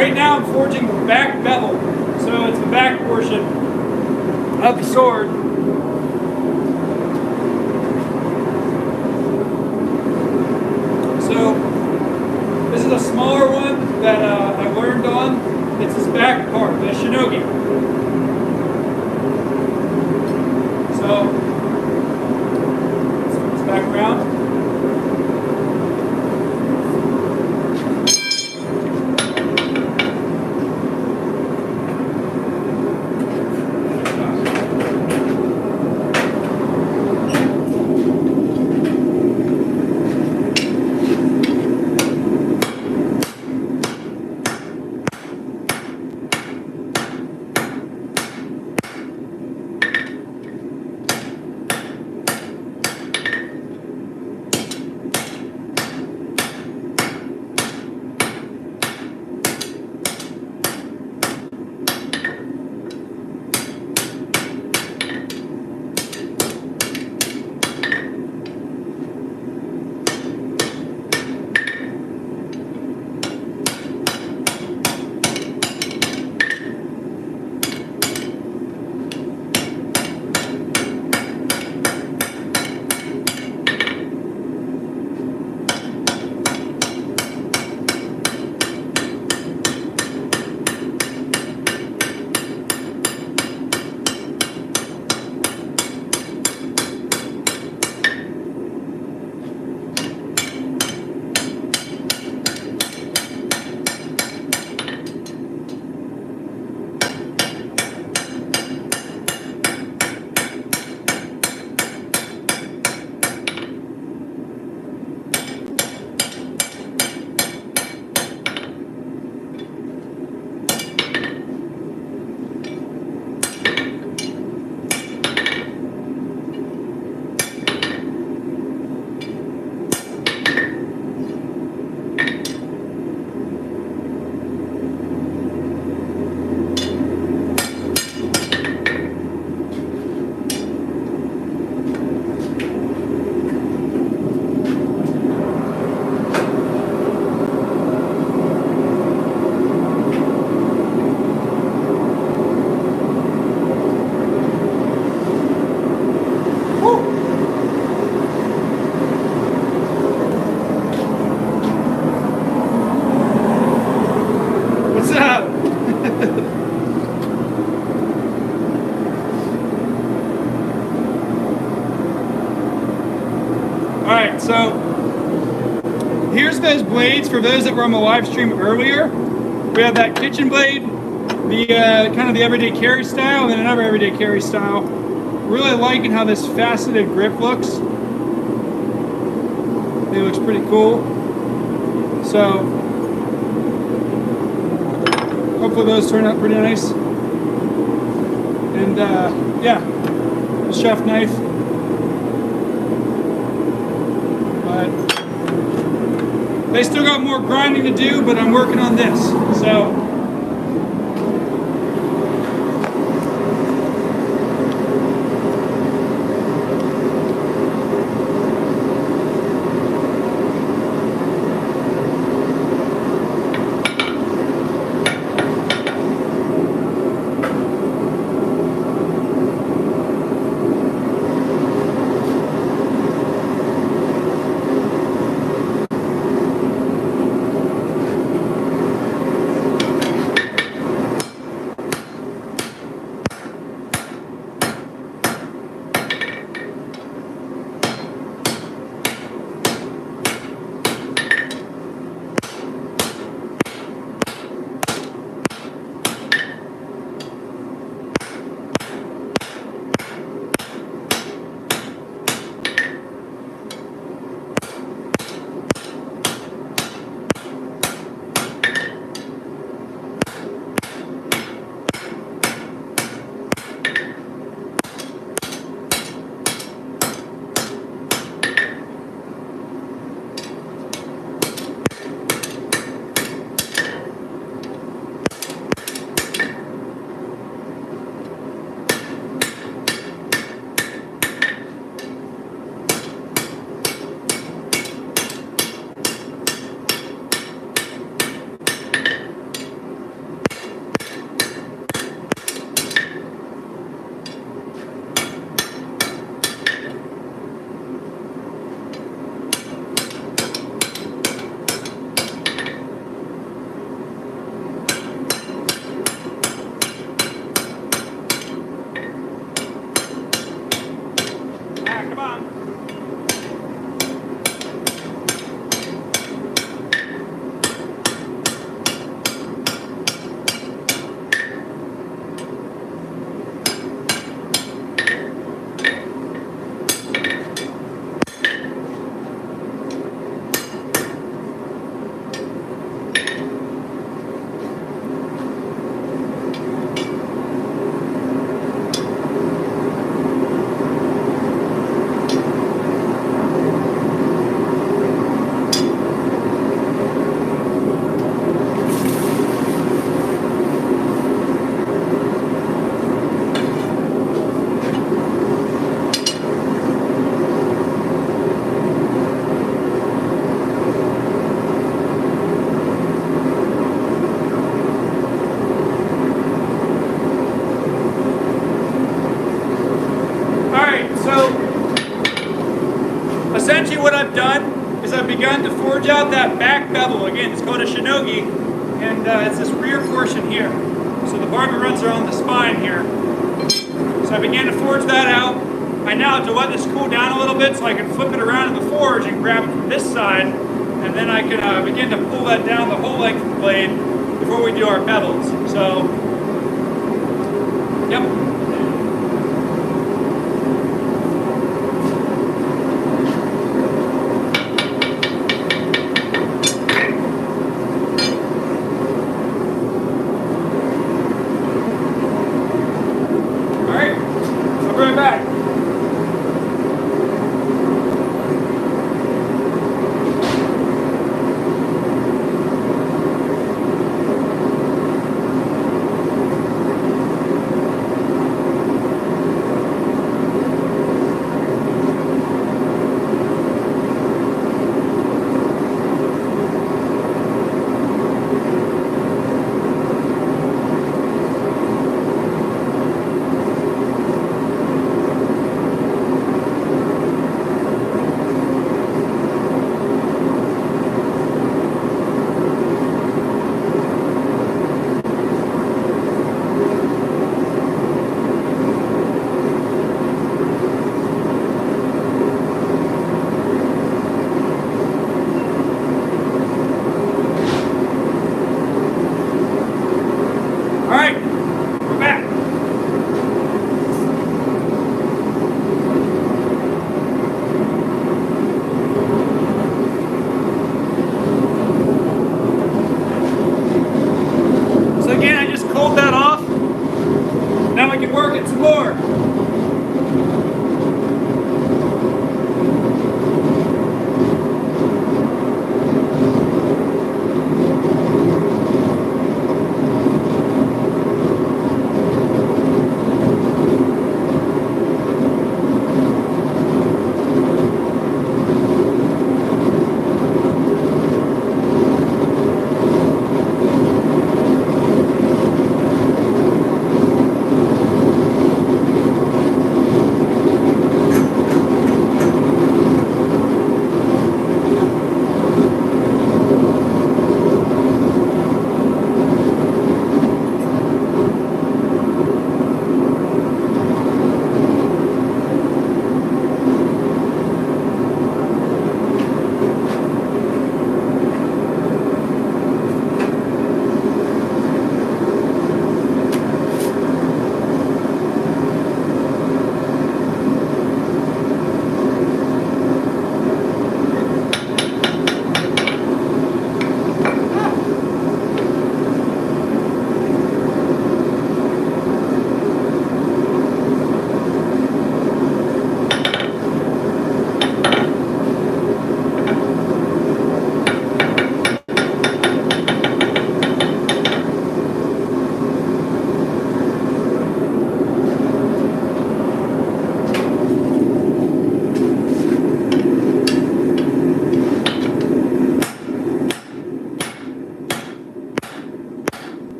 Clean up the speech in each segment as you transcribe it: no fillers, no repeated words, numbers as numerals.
right now I'm forging the back bevel, so it's the back portion of the sword. So this is a smaller one that I learned on. It's this back part, the shinogi. So let's put this back around. Alright, so here's those blades for those that were on the live stream earlier. We have that kitchen blade, the kind of the everyday carry style, and then another everyday carry style. Really liking how this faceted grip looks. It looks pretty cool. So hopefully those turn out pretty nice. And yeah, the chef knife. They still got more grinding to do, but I'm working on this. So bevel. Again, it's called a shinogi, and it's this rear portion here. So the barbie runs around the spine here. So I began to forge that out. I now have to let this cool down a little bit so I can flip it around in the forge and grab it from this side, and then I can begin to pull that down the whole length of the blade before we do our bevels. So, yep.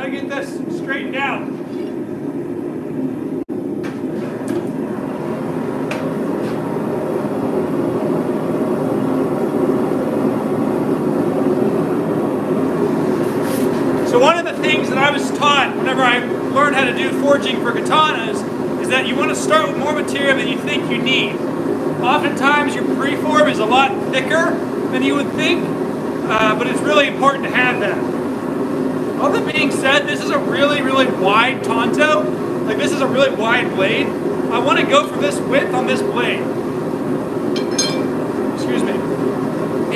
Get this straightened out. So one of the things that I was taught whenever I learned how to do forging for katanas is that you want to start with more material than you think you need. Oftentimes your preform is a lot thicker than you would think, but it's really important to have that. All that being said, this is a really, really wide Tonto. Like, this is a really wide blade. I want to go for this width on this blade. Excuse me.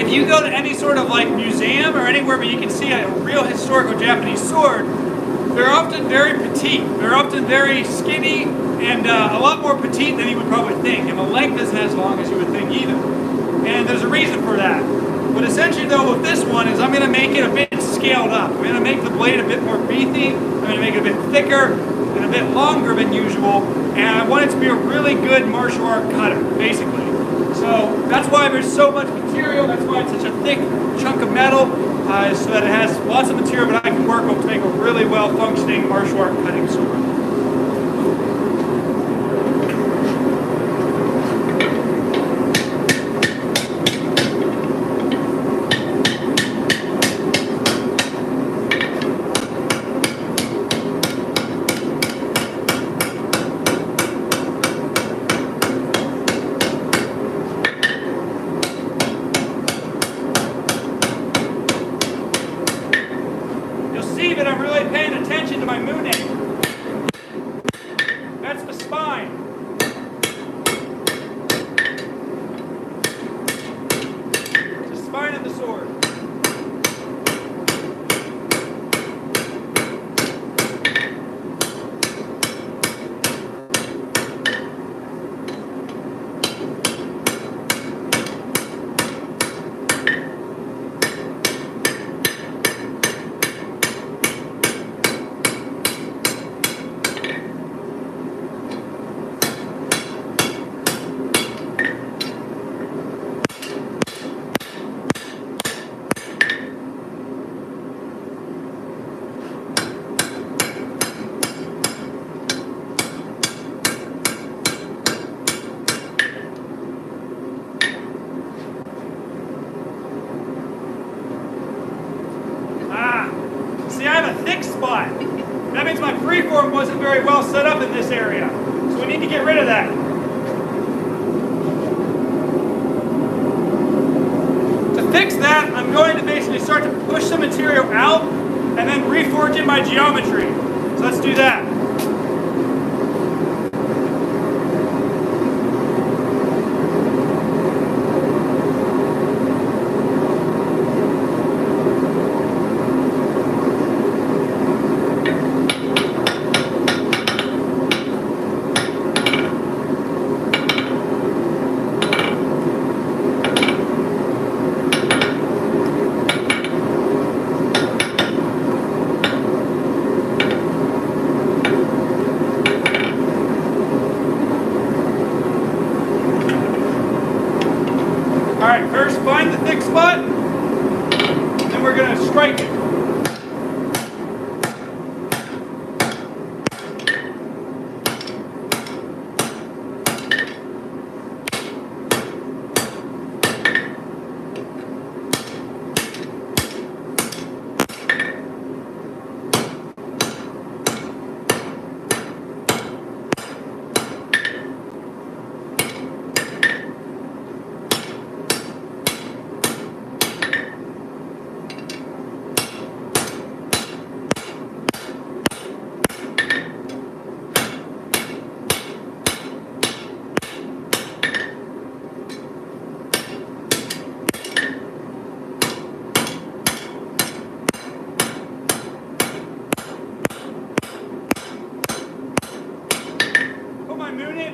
If you go to any sort of like museum or anywhere where you can see a real historical Japanese sword, they're often very petite. They're often very skinny and a lot more petite than you would probably think. And the length isn't as long as you would think either. And there's a reason for that. But essentially though with this one is I'm going to make it a bit scaled up. I'm going to make the blade a bit more beefy. I'm going to make it a bit thicker and a bit longer than usual. And I want it to be a really good martial art cutter, basically. So that's why there's so much material. That's why it's such a thick chunk of metal. So that it has lots of material that I can work with to make a really well functioning martial art cutting sword. That I'm really paying attention to my mooning. That's the spine. The spine of the sword. See, I have a thick spot. That means my freeform wasn't very well set up in this area. So we need to get rid of that. To fix that, I'm going to basically start to push the material out and then reforge in my geometry. So let's do that. Alright, first find the thick spot, then we're going to strike it.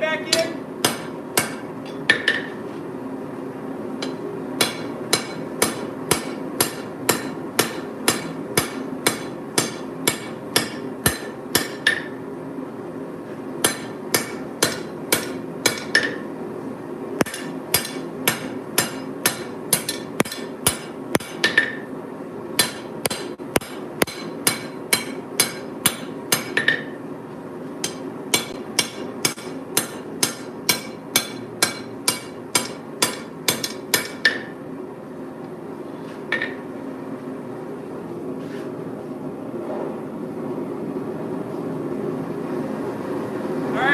Back in.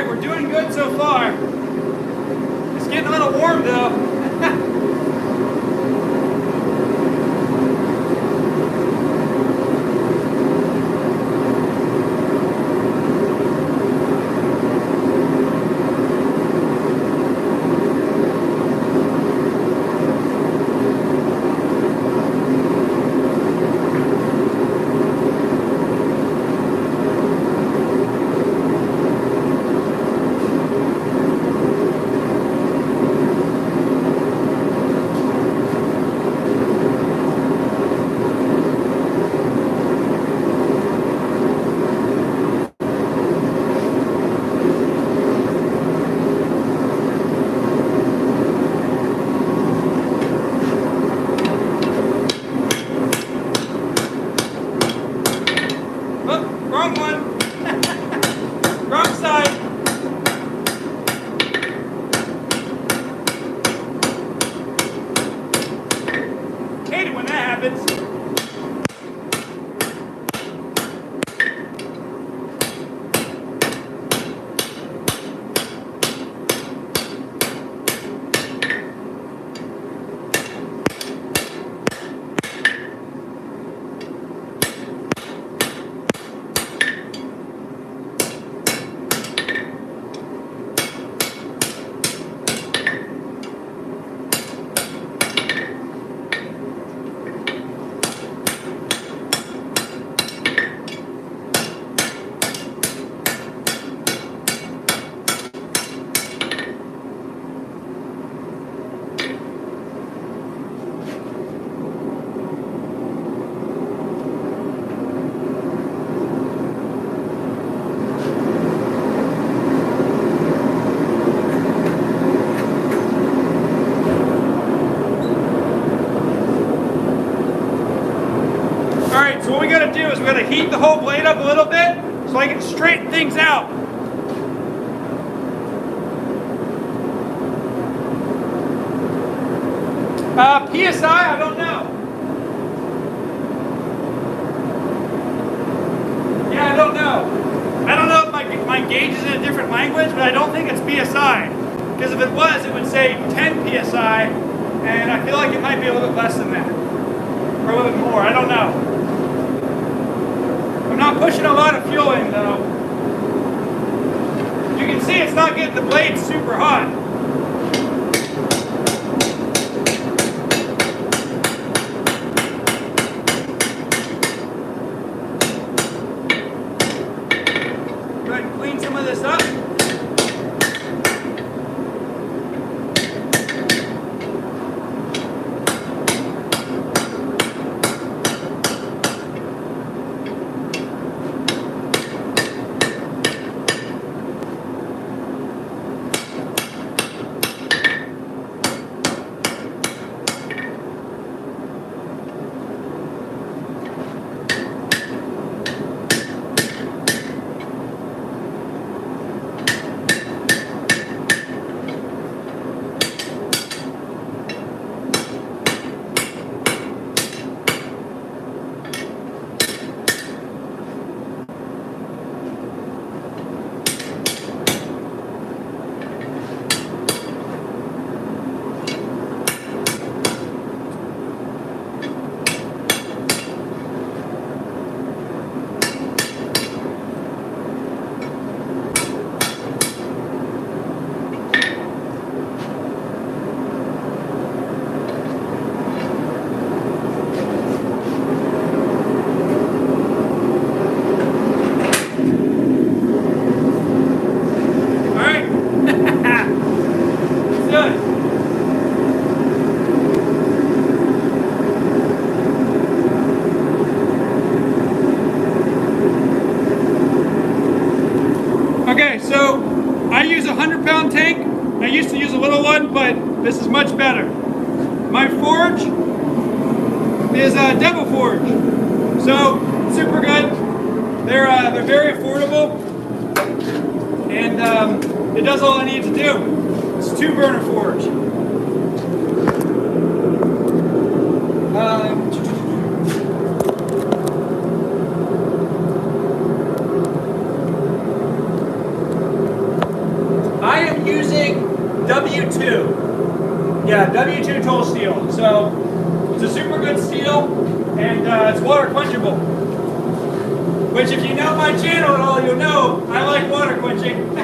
We're doing good so far. It's getting a little warm though. to do is we're going to heat the whole blade up a little bit so I can straighten things out. PSI, I don't know. Yeah, I don't know. I don't know if my gauge is in a different language, but I don't think it's PSI. Because if it was, it would say 10 PSI, and I feel like it might be a little bit less than that. Or a little bit more, I don't know. I'm not pushing a lot of fuel in, though. You can see it's not getting the blade super hot. Okay, so I use a 100-pound tank. I used to use a little one, but this is much better. My forge is a Devil Forge, so super good. They're very affordable, and it does all I need to do. It's a 2-burner forge. I am using W2. Yeah, W2 toll steel. So it's a super good steel, and it's water quenchable. Which, if you know my channel at all, you'll know I like water quenching.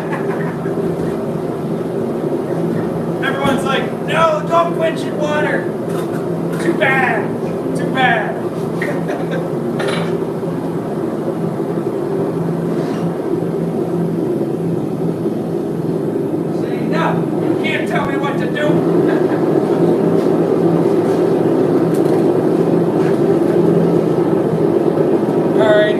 Everyone's like, no, don't quench in water. Too bad. Too bad. You can't tell me what to do. All right.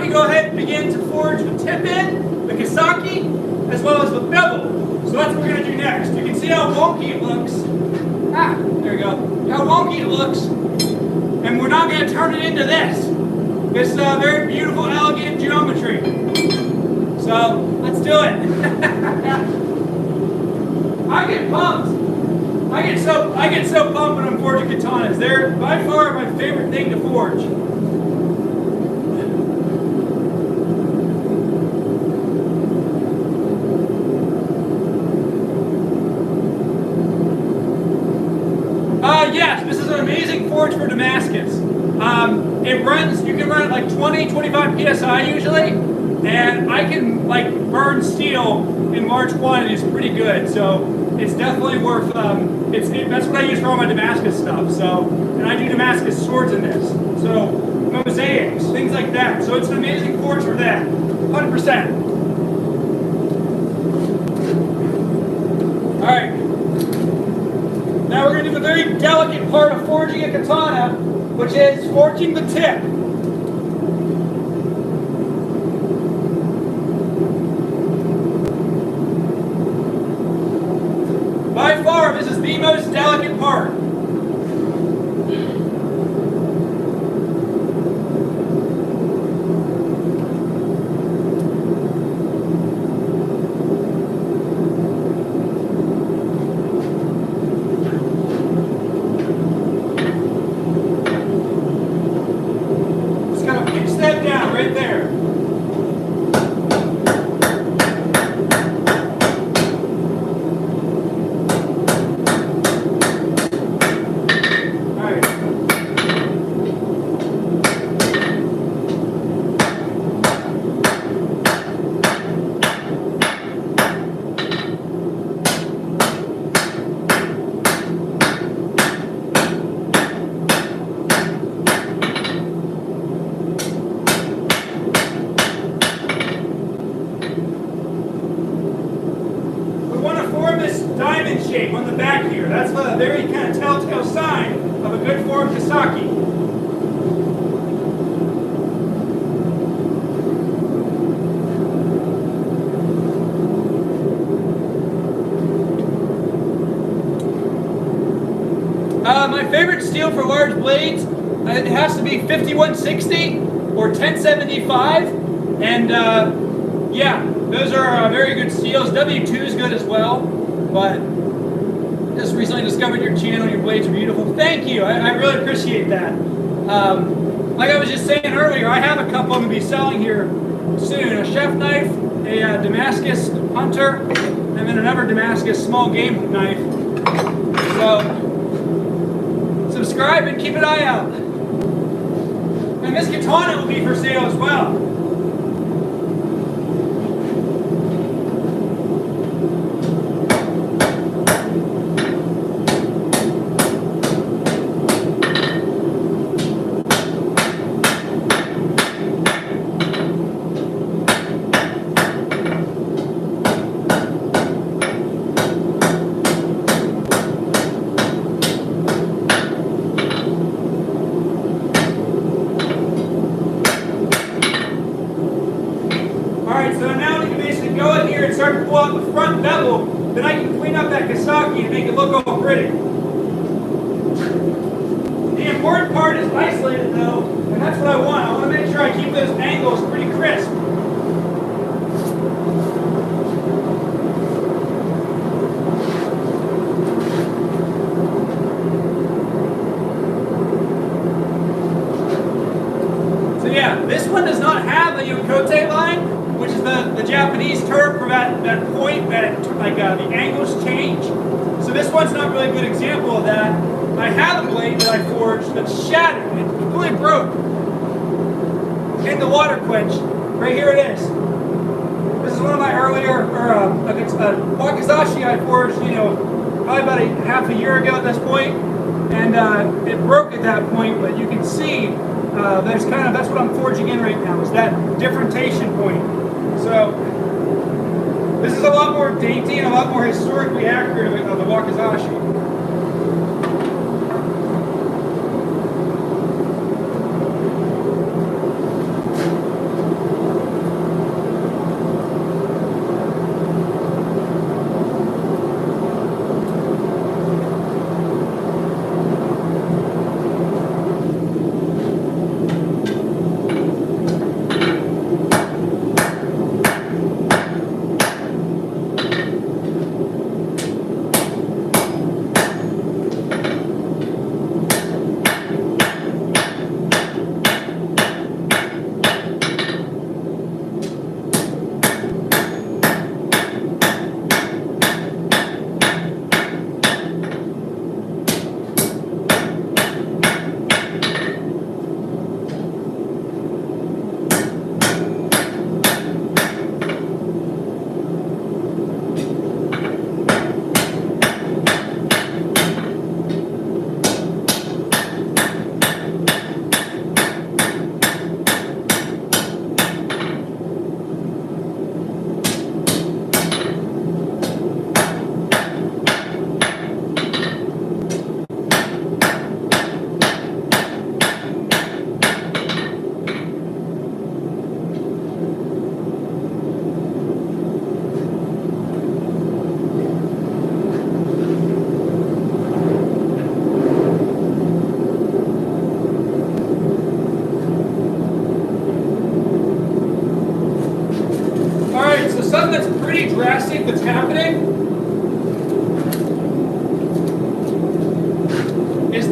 Go ahead and begin to forge the tip in, the Kasaki, as well as the bevel. So that's what we're going to do next. You can see how wonky it looks. There we go. How wonky it looks. And we're not going to turn it into this. This very beautiful, elegant geometry. So let's do it. I get pumped. I get so pumped when I'm forging katanas. They're by far my favorite thing to forge. Yes, this is an amazing forge for Damascus. It runs, you can run it like 20, 25 psi usually, and I can like burn steel in large quantities pretty good. So it's definitely worth. That's what I use for all my Damascus stuff. So, and I do Damascus swords in this. So mosaics, things like that. So it's an amazing forge for that, 100%. All right. Now we're going to do the very delicate part of forging a katana, which is forging the tip. By far, this is the most delicate part. On the back here. That's a very kind of telltale sign of a good formed Kasaki. My favorite steel for large blades, it has to be 5160 or 1075, and yeah, those are very good steels. W2 is good as well, but just recently discovered your channel. Your blades are beautiful. Thank you. I really appreciate that. Like I was just saying earlier, I have a couple I'm going to be selling here soon. A chef knife, a Damascus hunter, and then another Damascus small game knife. So subscribe and keep an eye out. And this katana will be for sale as well. Start to pull out the front bevel, then I can clean up that Kasaki and make it look all pretty. The important part is isolated though, and that's what I want. I want to make sure I keep those angles pretty crisp. So yeah, this one does not have the Yokote line, which is the Japanese term for that point that like the angles change. So this one's not really a good example of that. I have a blade that I forged that's shattered. It completely broke in the water quench. Right here it is. This is one of my earlier, wakizashi I forged, probably about half a year ago at this point, and it broke at that point. But you can see that's what I'm forging in right now, is that differentiation point. So this is a lot more dainty and a lot more historically accurate of the wakizashi.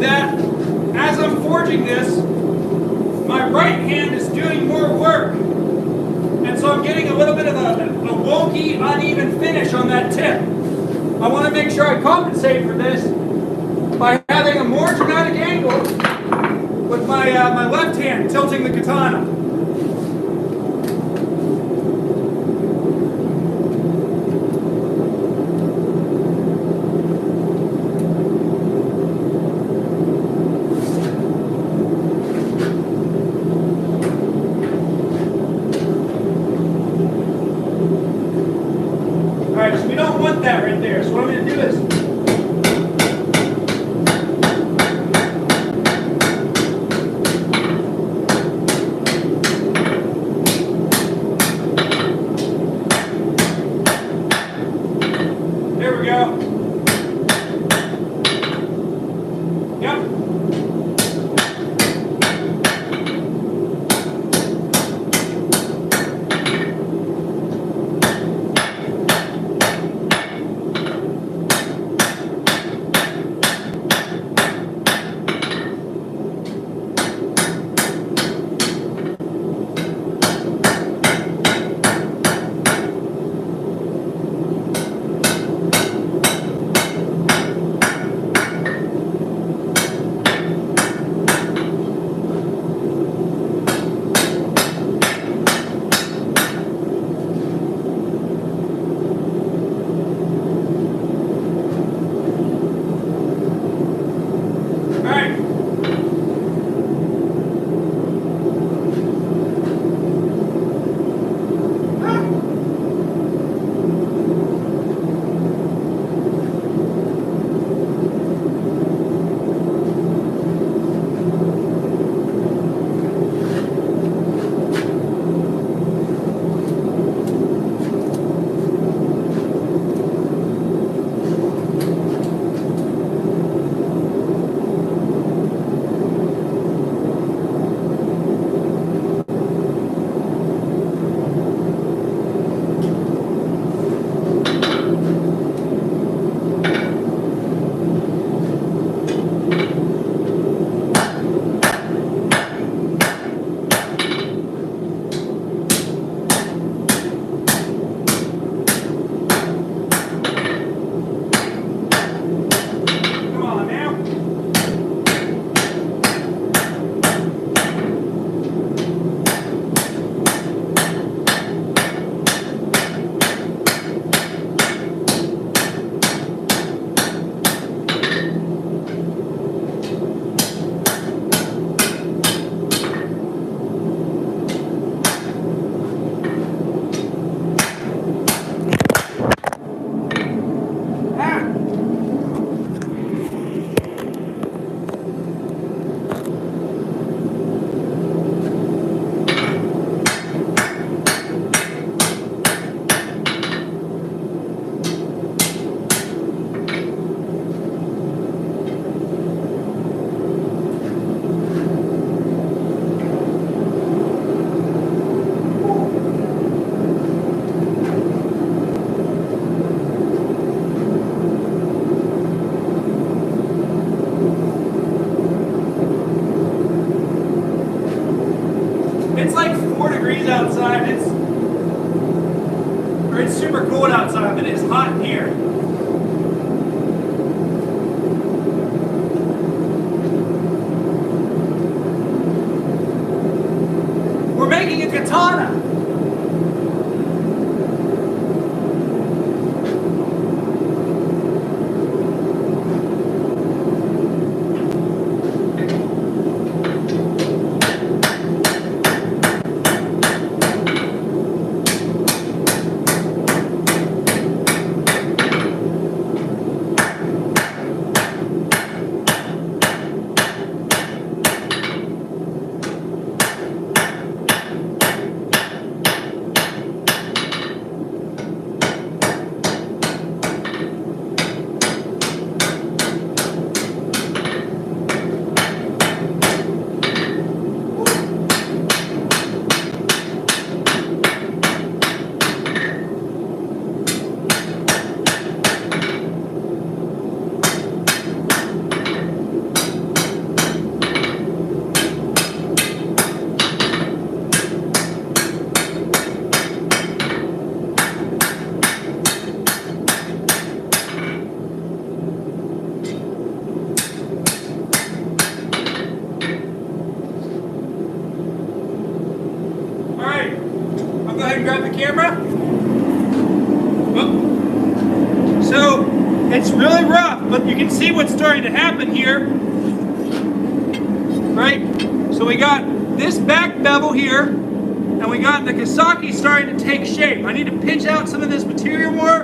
that as I'm forging this, my right hand is doing more work. And so I'm getting a little bit of a wonky, uneven finish on that tip. I want to make sure I compensate for this by having a more dramatic angle with my left hand tilting the katana. Alright, so we don't want that right there. So what I'm going to do is there we go. Yep. It's like 4 degrees outside. It's super cold outside, but it is hot in here. We're making a katana. It's really rough, but you can see what's starting to happen here. Right? So we got this back bevel here, and we got the Kasaki starting to take shape. I need to pinch out some of this material more,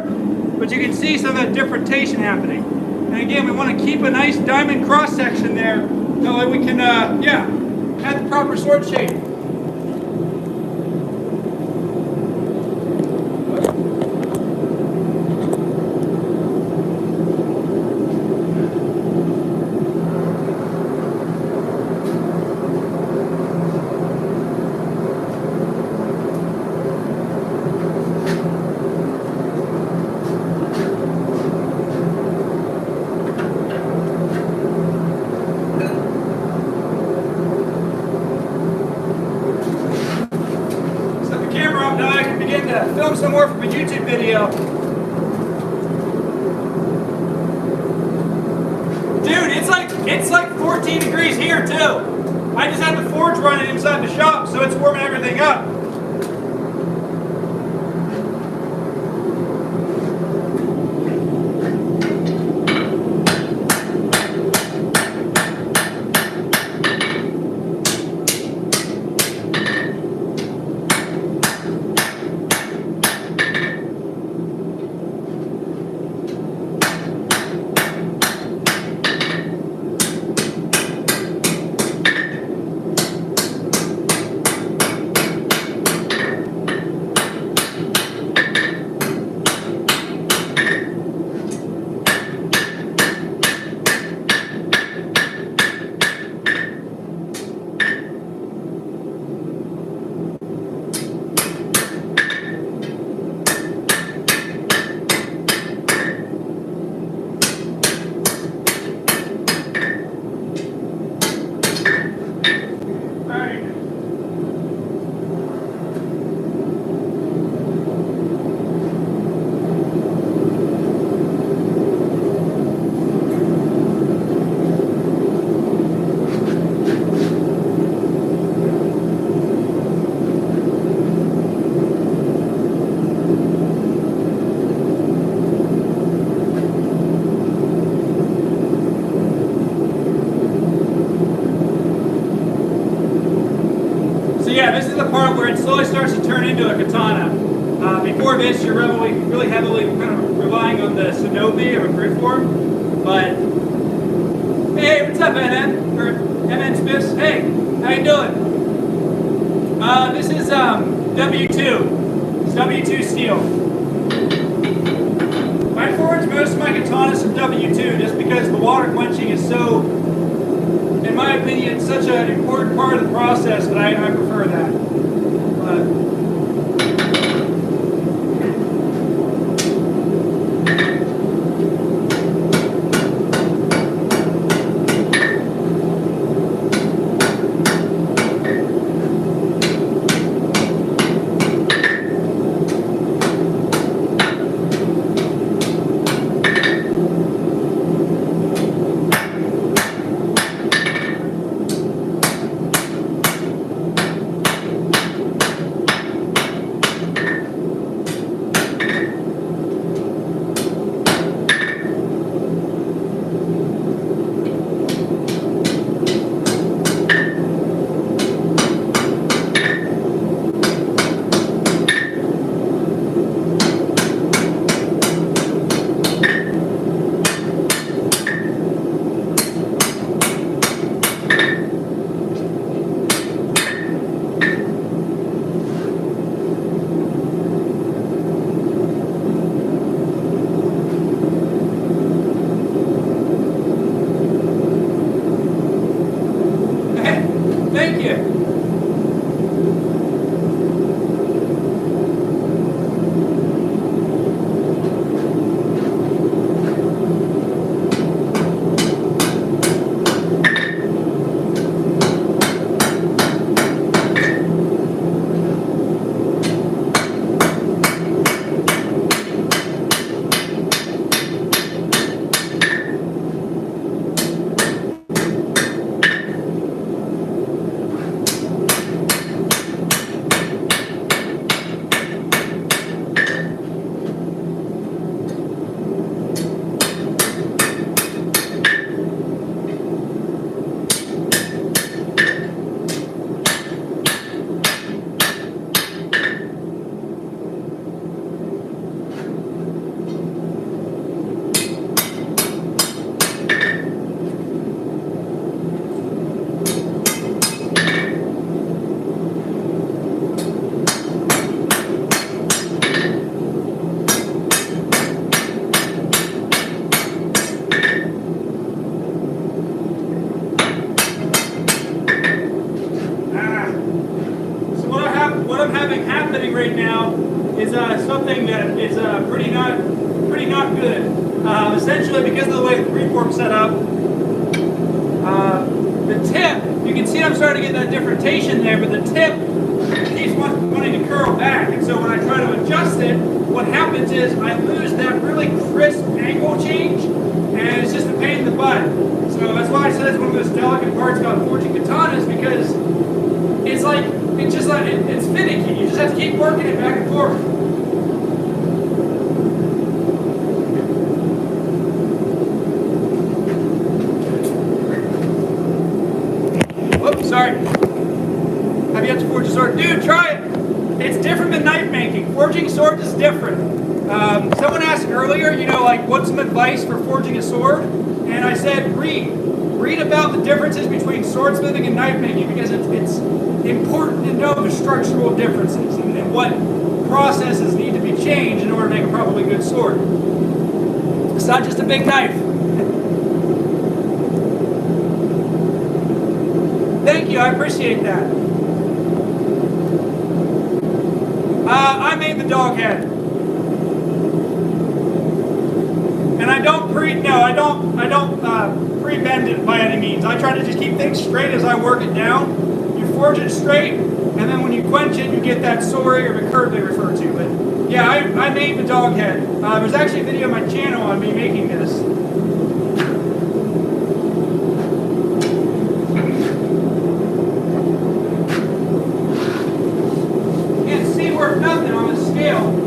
but you can see some of that differentiation happening. And again, we want to keep a nice diamond cross section there, that way we can, have the proper sword shape. Film some more from a YouTube video. Dude, it's like 14 degrees here too. I just had the forge running inside the shop, so it's warming everything up. Yeah, this is the part where it slowly starts to turn into a katana. Before this, you're really heavily kind of relying on the Sonobi or a grip form. But hey, what's up, NN? Or MN Smiths? Hey, how you doing? This is W2. It's W2 steel. I forge most of my katanas from W2 just because the water quenching is so, in my opinion, such an important part of the process that I prefer that. living right now is something that is pretty not good. Essentially, because of the way the three-fork's set up, the tip, you can see I'm starting to get that differentiation there, but the tip keeps wanting to curl back. And so when I try to adjust it, what happens is I lose that really crisp angle change, and it's just a pain in the butt. So that's why I said it's one of those delicate parts about forging katanas, because it's like, it's finicky. You just have to keep working it back and forth. Whoops, sorry. Have you yet to forge a sword? Dude, try it. It's different than knife making. Forging swords is different. Someone asked earlier, like, what's some advice for forging a sword? And I said, read. Read about the differences between swordsmithing and knife making, because it's important to know the structural differences and what processes need to be changed in order to make a probably good sword. It's not just a big knife. Thank you, I appreciate that. I made the dog head. And I don't pre-bend it by any means. I try to just keep things straight as I work it down. You forge it straight, and then when you quench it, you get that soaring or the curve they refer to. But yeah, I made the dog head. There's actually a video on my channel on me making this. Can't see worth nothing on the scale.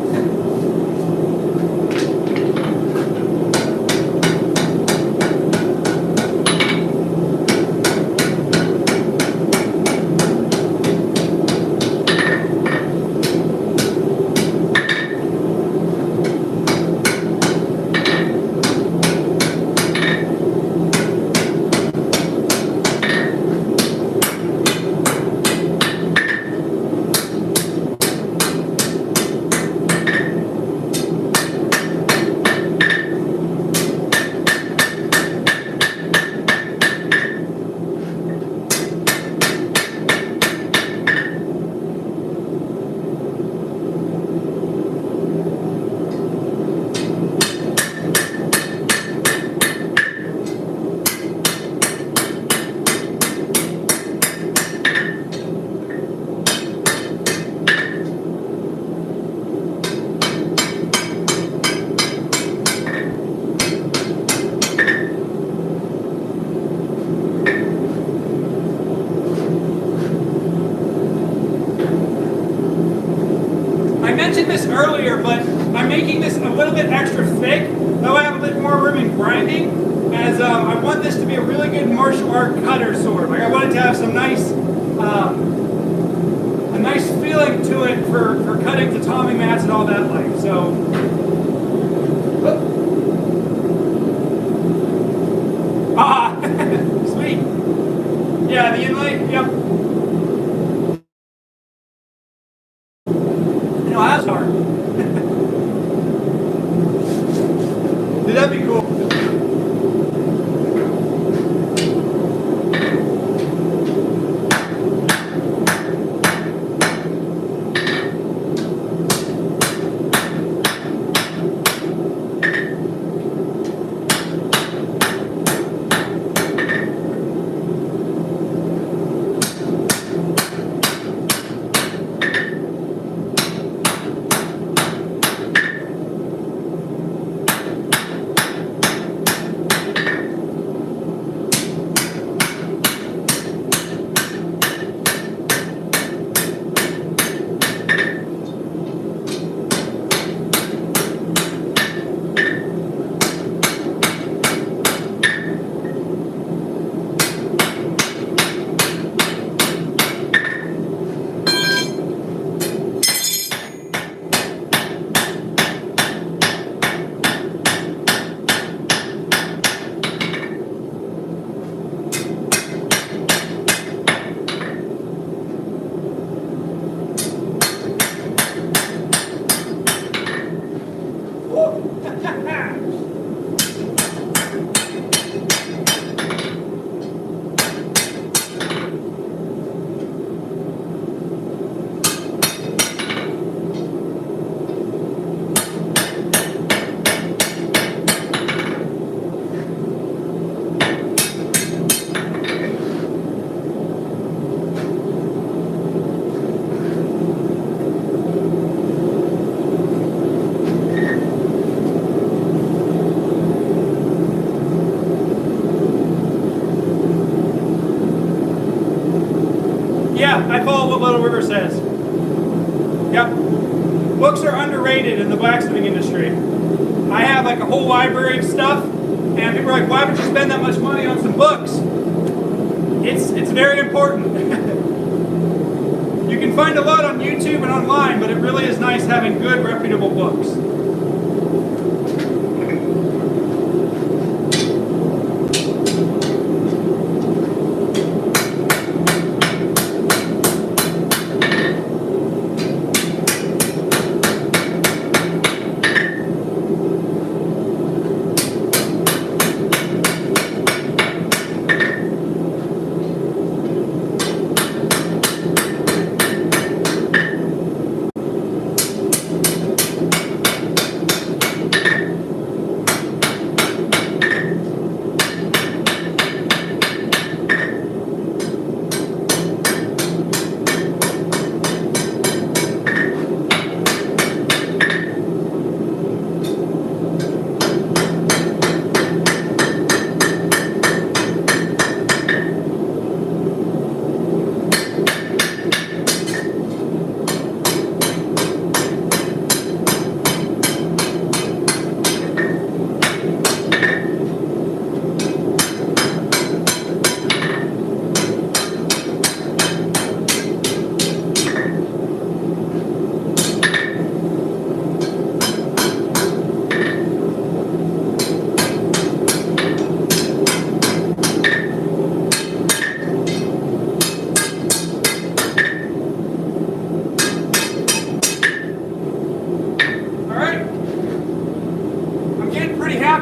Earlier, but I'm making this a little bit extra thick, though I have a bit more room in grinding, as I want this to be a really good martial art cutter sword. Like, I want it to have some nice, a nice feeling to it for cutting tatami mats and all that like. So, sweet. Yeah, the inlay. Yep. That's hard. Dude, that'd be cool. what Little River says. Yep. Books are underrated in the blacksmithing industry. I have like a whole library of stuff, and people are like, why would you spend that much money on some books? It's very important. You can find a lot on YouTube and online, but it really is nice having good, reputable books.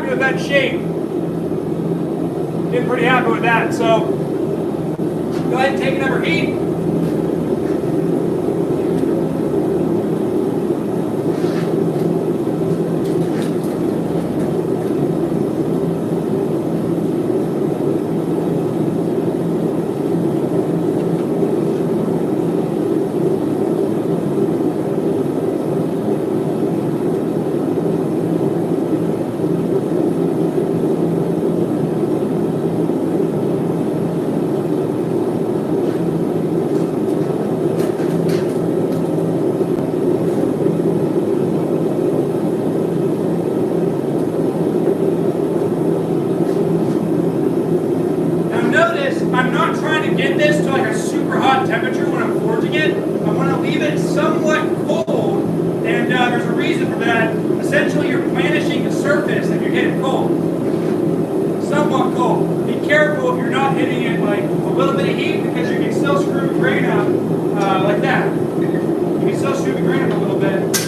With that shape. Getting pretty happy with that. So go ahead and take another heat. Get this to like a super hot temperature when I'm forging it. I want to leave it somewhat cold, and there's a reason for that. Essentially, you're blanishing the surface if you're hitting cold. Somewhat cold. Be careful if you're not hitting it like a little bit of heat, because you can still screw the grain up like that. You can still screw the grain up a little bit.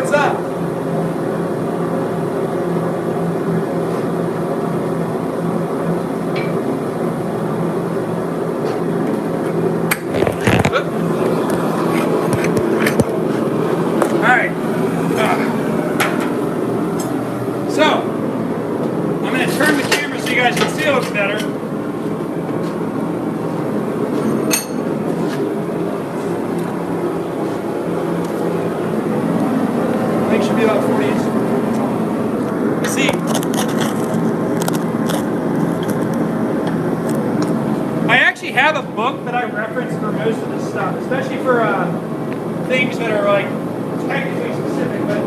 what's up? Alright. So, I'm going to turn the camera so you guys can see a little better. I think it should be about 40 inches. See, I actually have a book that I reference for most of this stuff, especially for things that are like technically specific, but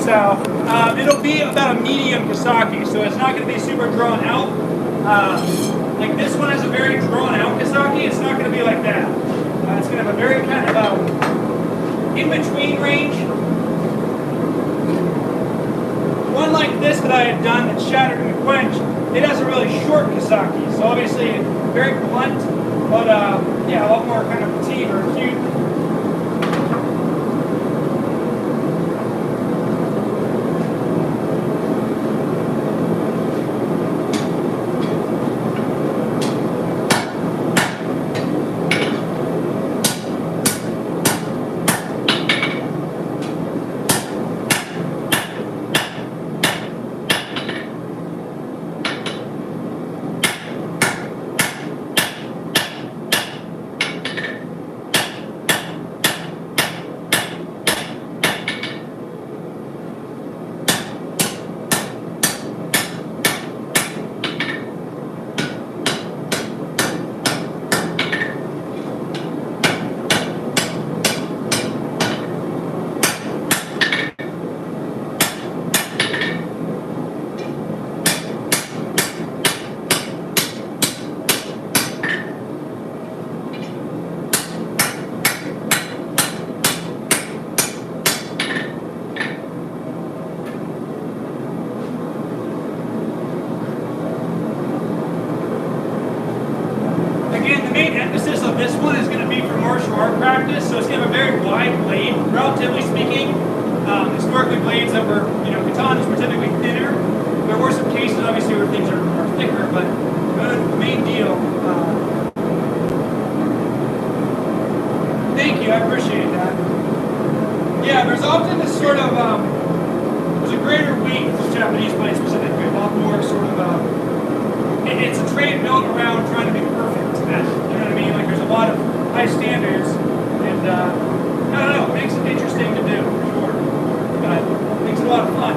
style. It'll be about a medium Kawasaki, so it's not going to be super drawn out. Like this one has a very drawn out Kawasaki, it's not going to be like that. It's going to have a very kind of in-between range. One like this that I had done that shattered in the quench, it has a really short Kawasaki, so obviously very blunt, but yeah, a lot more kind of petite or acute. This one is going to be for martial art practice, so it's going to have a very wide blade, relatively speaking. Historically, blades that were, katanas were typically thinner. There were some cases, obviously, where things are thicker, but the main deal. Thank you, I appreciate that. Yeah, there's often this sort of, there's a greater weight for Japanese blades specifically, a lot more sort of, it's a trade built around trying to be perfect at it, you know what I mean? Like there's a lot of high standards, and I don't know, it makes it interesting to do, for sure, but it makes it a lot of fun.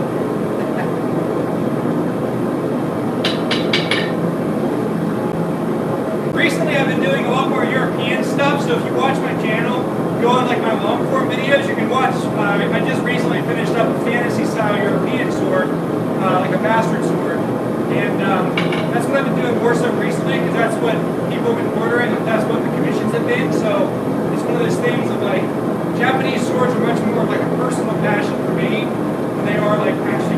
Recently I've been doing a lot more European stuff, so if you watch my channel, go on like my long form videos, you can watch, I just recently finished up a fantasy style European sword, like a bastard sword, and that's what I've been doing more so recently, because that's what people have been ordering, and that's what the commissions have been, so it's one of those things of like, Japanese swords are much more like a personal passion for me, than they are like actually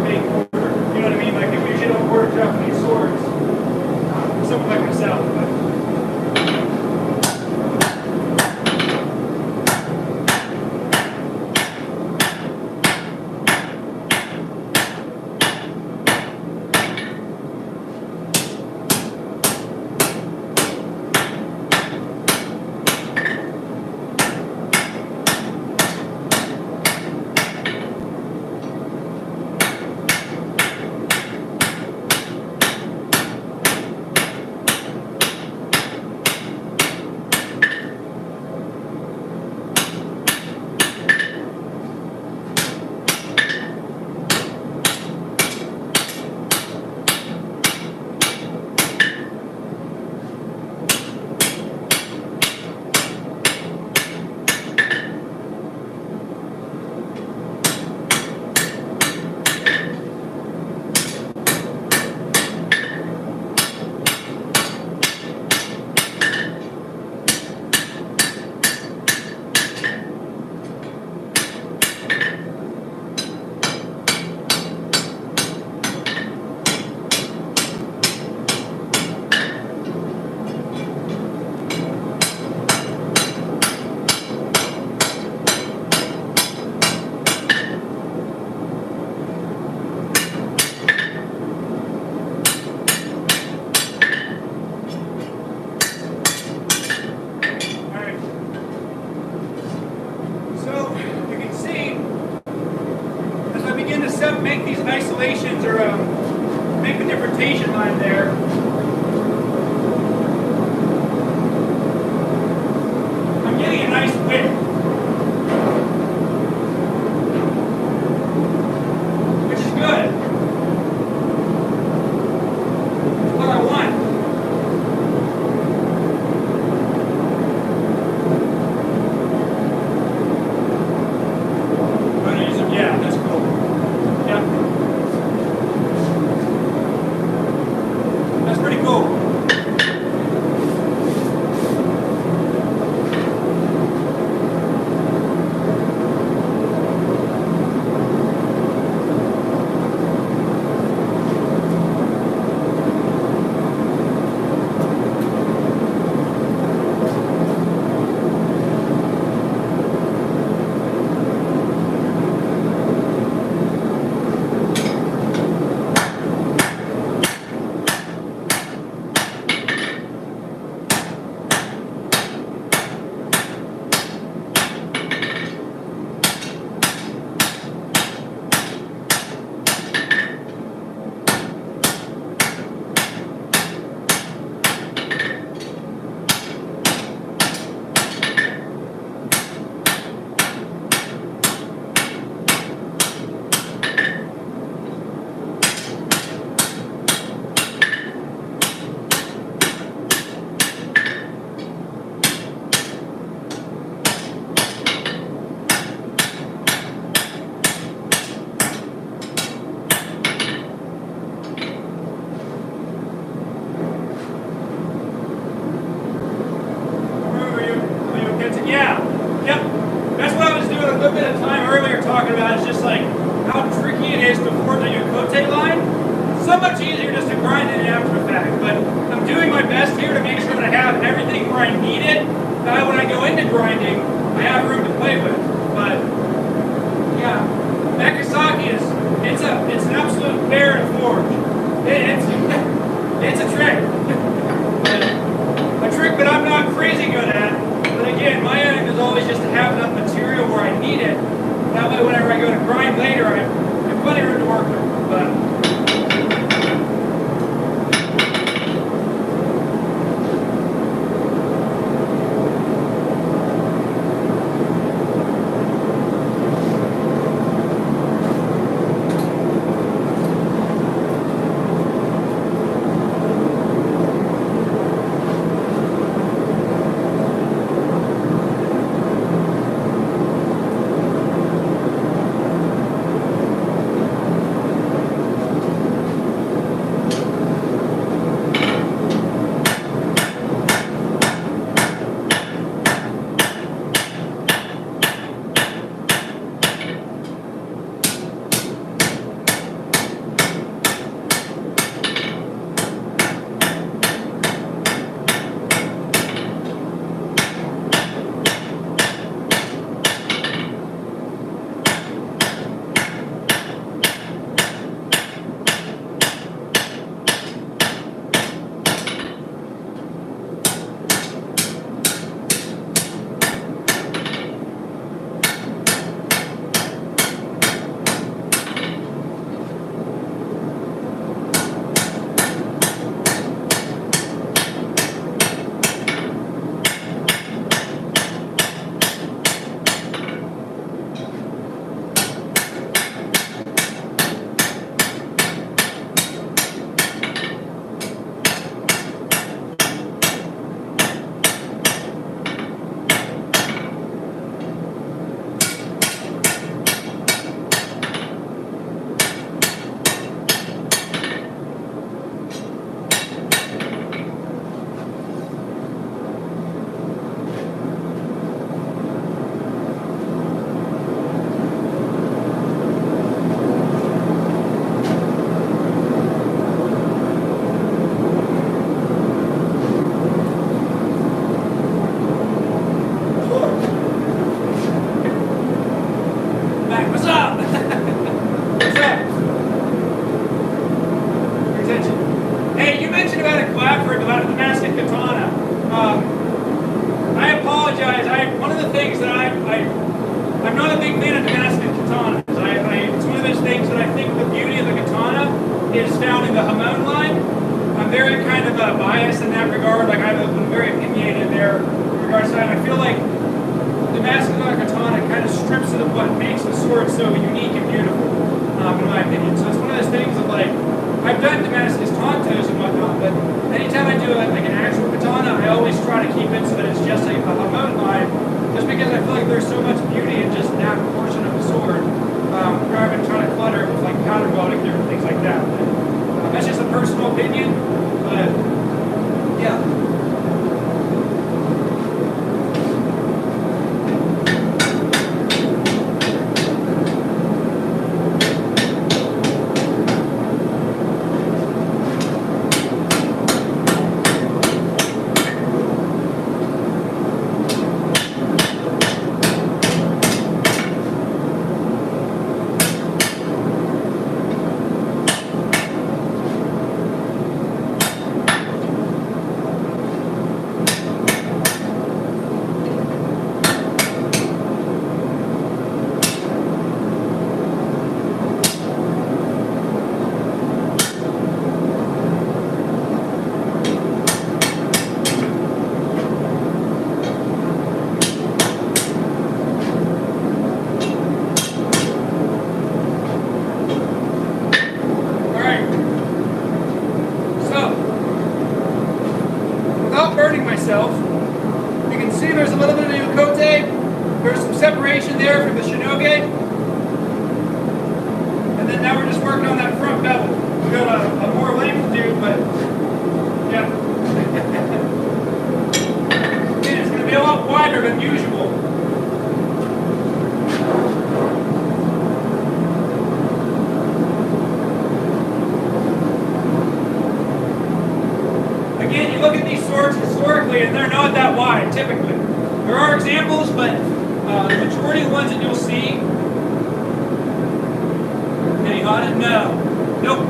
make these isolations or make the differentiation line there. I'm getting a nice width, which is good. It's what I want. Yeah, that's cool. Yeah. That's pretty cool. Yeah, yep. That's what I was doing a little bit of time earlier talking about. It's just like how tricky it is to forge a cote line. So much easier just to grind it after the fact. But I'm doing my best here to make sure that I have everything where I need it. That when I go into grinding, I have room to play with. But yeah, Nakasaki it's an absolute bear to forge. It's a trick. A trick that I'm not crazy good at. But again, my aim is always just to have enough material where I need it. That way, whenever I go to grind later, I have plenty of room to work with. But biased in that regard. Like I'm very opinionated there in regards to that. I feel like Damascus on a katana kind of strips it of what makes the sword so unique and beautiful, in my opinion. So it's one of those things of like, I've done Damascus tontos and whatnot, but anytime I do like an actual katana, I always try to keep it so that it's just a mountain line, just because I feel like there's so much beauty in just that portion of the sword, rather than trying to clutter it with like powder coating and different things like that. But, that's just a personal opinion, but yeah. You can see there's a little bit of Ukote. There's some separation there from the Shinoge. And then now we're just working on that front bevel. We've got a more length to do, but yeah. Again, it's going to be a lot wider than usual. Again, you look at these swords historically, and they're not that wide, typically. There are examples, but the majority of the ones that you'll see... Any hot? No. Nope.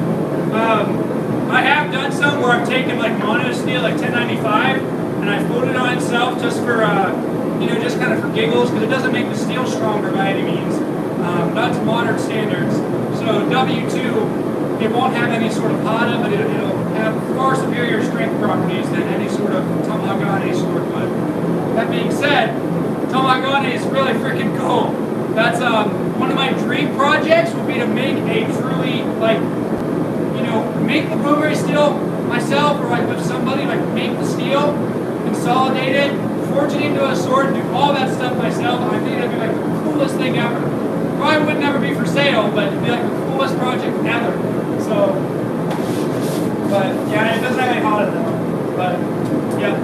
I have done some where I've taken like mono steel, like 1095, and I folded it on itself just for, just kind of for giggles, because it doesn't make the steel stronger by any means. Not to modern standards. So W2, it won't have any sort of hada, but it'll have far superior strength properties than any sort of Tamagane sword would. That being said, Tamagane is really freaking cool. That's one of my dream projects would be to make a truly, make the blueberry steel myself, or with somebody, make the steel, consolidate it, forge it into a sword, do all that stuff myself. I think that'd be the coolest thing ever. Probably would never be for sale, but it'd be the coolest project ever. So, but yeah, it doesn't have any hot though. But yeah.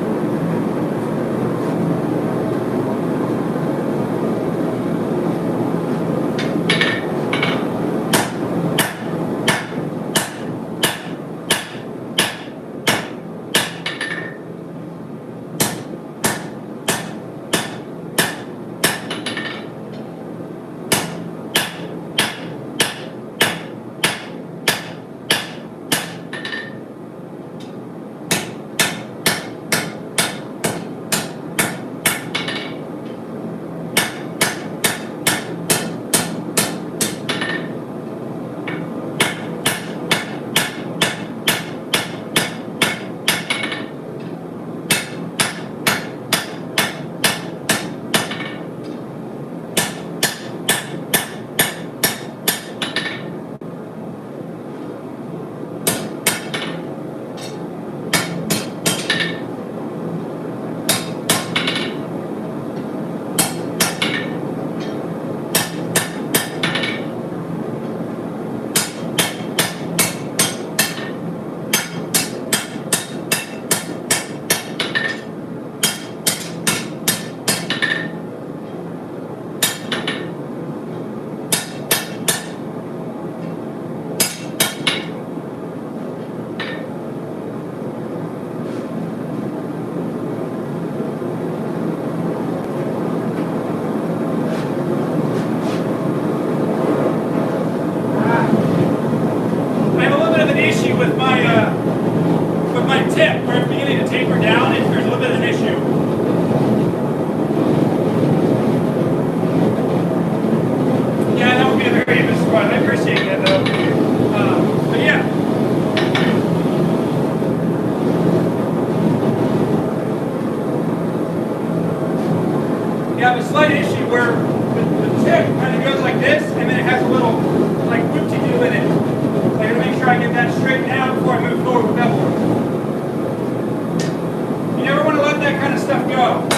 tip kind of goes like this, and then it has a little like whoop-de-doo in it. So I gotta make sure I get that straightened out before I move forward with bevel work. You never want to let that kind of stuff go.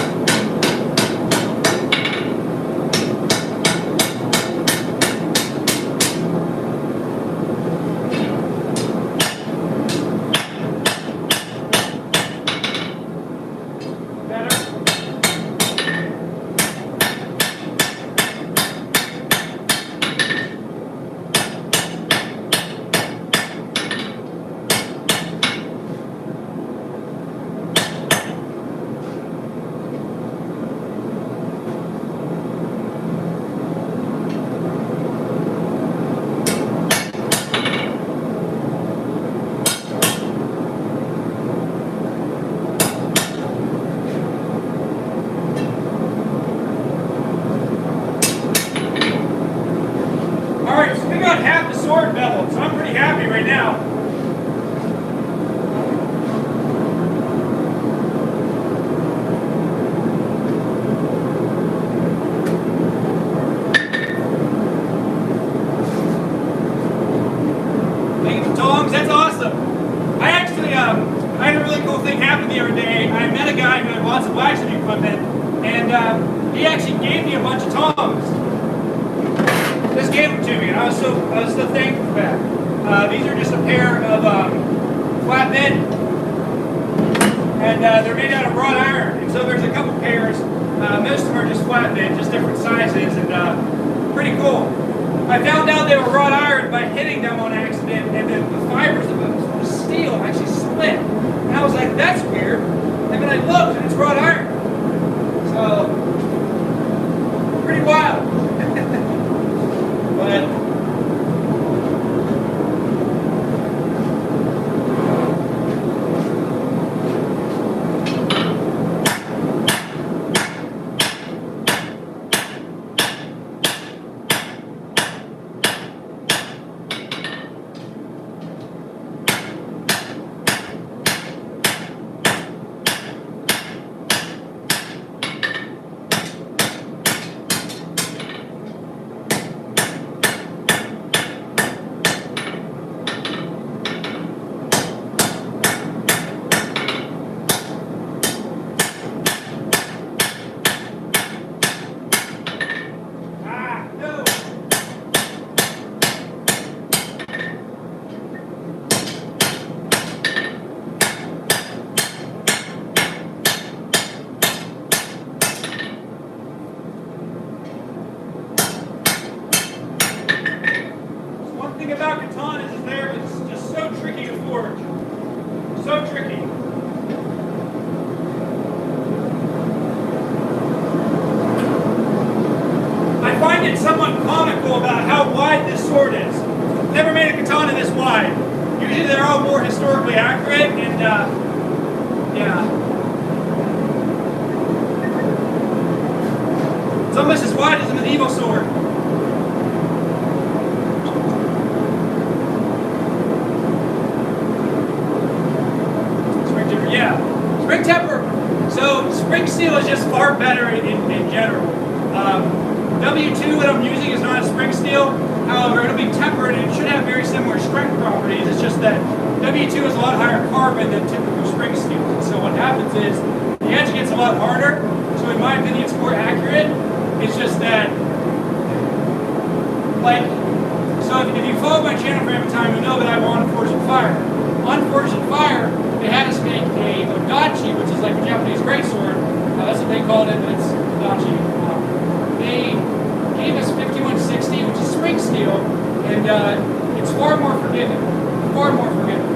Sword beveled, so I'm pretty happy right now. Thank you for tongs, that's awesome. I actually, I had a really cool thing happen the other day. I met a guy who had lots of waxing equipment, and he actually gave me a bunch of tongs. Just gave them to me, and I was so thankful for that. These are just a pair of flat bed, and they're made out of wrought iron. And so there's a couple pairs. Most of them are just flat bed, just different sizes, and pretty cool. I found out they were wrought iron by hitting them on accident, and then the fibers of them, the steel, actually split. And I was like, that's weird. And then I looked, and it's wrought iron. So pretty wild. But about katanas is it's just so tricky to forge. So tricky. I find it somewhat comical about how wide this sword is. Never made a katana this wide. Usually they're all more historically accurate, and yeah. It's almost as wide as a medieval sword. Yeah, spring temper. So spring steel is just far better in general. W2, what I'm using, is not a spring steel. However, it'll be tempered and it should have very similar strength properties. It's just that W2 is a lot higher carbon than typical spring steel. And so what happens is the edge gets a lot harder. So in my opinion, it's more accurate. It's just that, like, so if you follow my channel for every time, you know that I want Forged in Fire. On Forged in Fire, they had us make a odachi, which is like a Japanese greatsword. That's what they called it, but it's odachi. They gave us 5160, which is spring steel, and it's far more forgiving. Far more forgiving.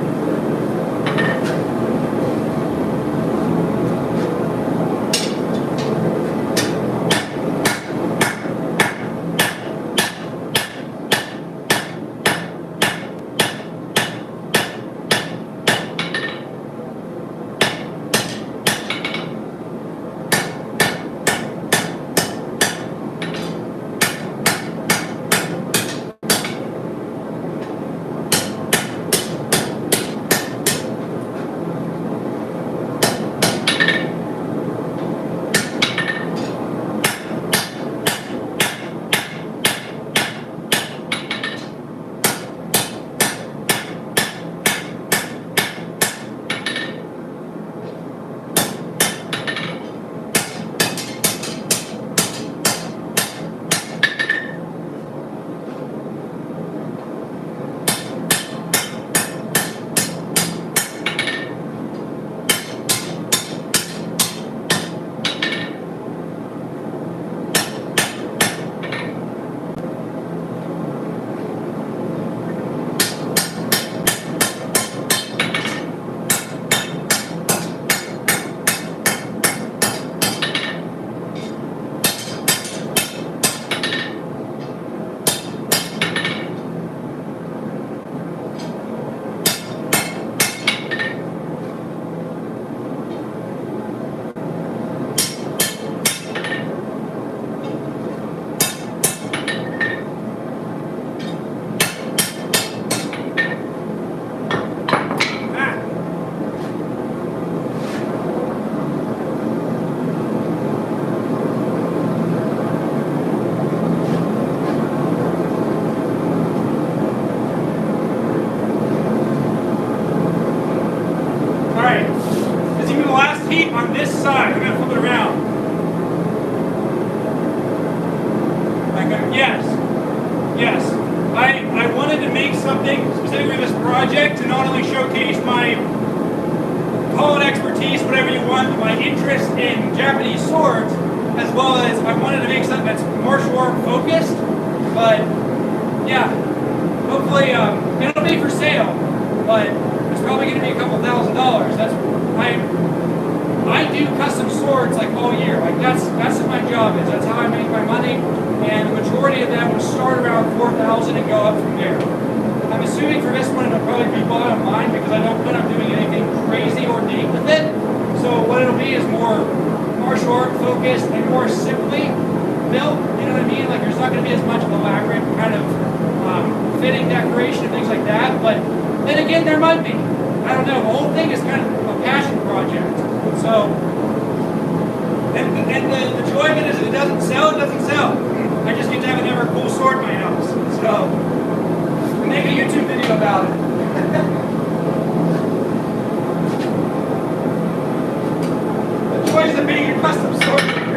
Yes, I wanted to make something specifically for this project to not only showcase my, call it expertise, whatever you want, but my interest in Japanese swords, as well as I wanted to make something that's martial art focused. But yeah, hopefully it'll be for sale, but it's probably going to be a couple $1,000s. That's I do custom swords like all year. Like that's what my job is. That's how I make my money, and the majority of them will start around 4,000 and go up from there. I'm assuming for this one it'll probably be bottom line because I don't plan on doing anything crazy or deep with it. So what it'll be is more martial art focused and more simply built. You know what I mean? Like there's not going to be as much elaborate kind of fitting decoration and things like that. But then again, there might be. I don't know. The whole thing is kind of a passion project. So, and the joy of it is if it doesn't sell, it doesn't sell. I just get to have another cool sword in my house. So, make a YouTube video about it. The joys of being a custom sword maker.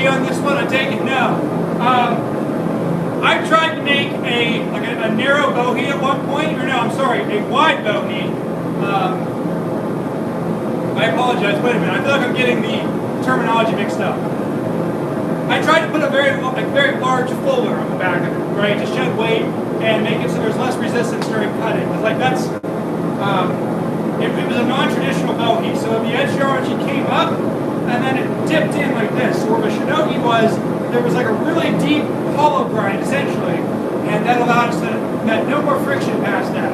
On this one, I take it no. I've tried to make a narrow bohie at one point, or no, I'm sorry, a wide bohie. I apologize. Wait a minute. I feel like I'm getting the terminology mixed up. I tried to put a very large fuller on the back of it, right, to shed weight and make it so there's less resistance during cutting. Because like that's it was a non-traditional bohie, so the edge geometry came up. And then it dipped in like this. So where the shinogi was, there was like a really deep hollow grind essentially, and that allowed us to that no more friction past that.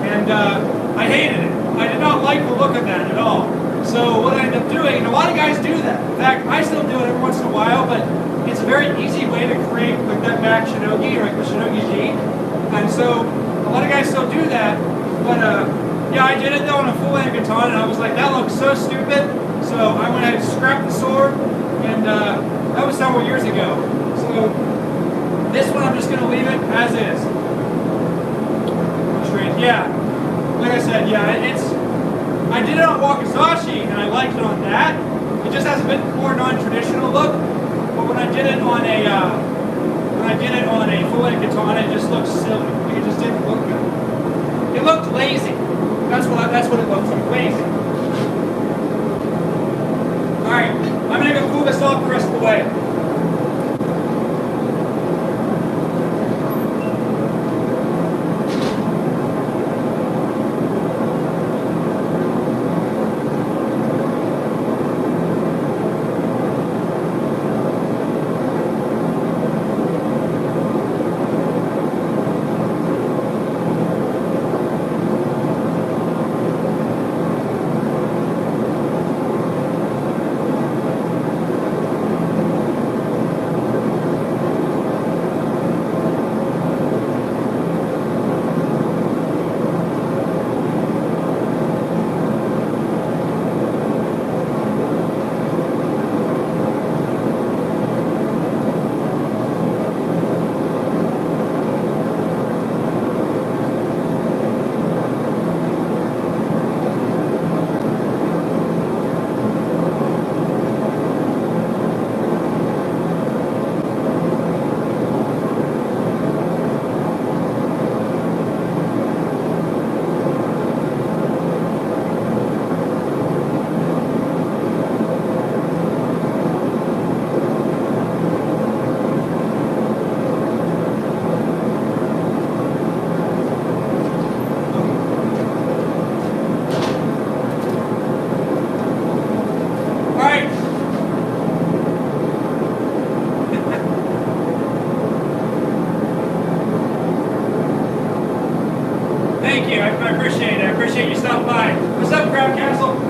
And I hated it. I did not like the look of that at all. So what I ended up doing, and a lot of guys do that. In fact, I still do it every once in a while, but it's a very easy way to create like that back shinogi or like the shinogi G. And so a lot of guys still do that. But yeah, I did it though on a full-length katana, and I was like, that looks so stupid. So I went ahead and scrapped the sword, and that was several years ago. So this one I'm just going to leave it as is. Straight, yeah. Like I said, yeah, I did it on Wakizashi, and I liked it on that. It just has a bit more non-traditional look. But when I did it on a full-length katana, it just looked silly. Like it just didn't look good. It looked lazy. That's what it looked like, lazy. Alright, I'm going to go cool this off the rest of the way. Thank you. I appreciate it. I appreciate you stopping by. What's up, Crab Castle?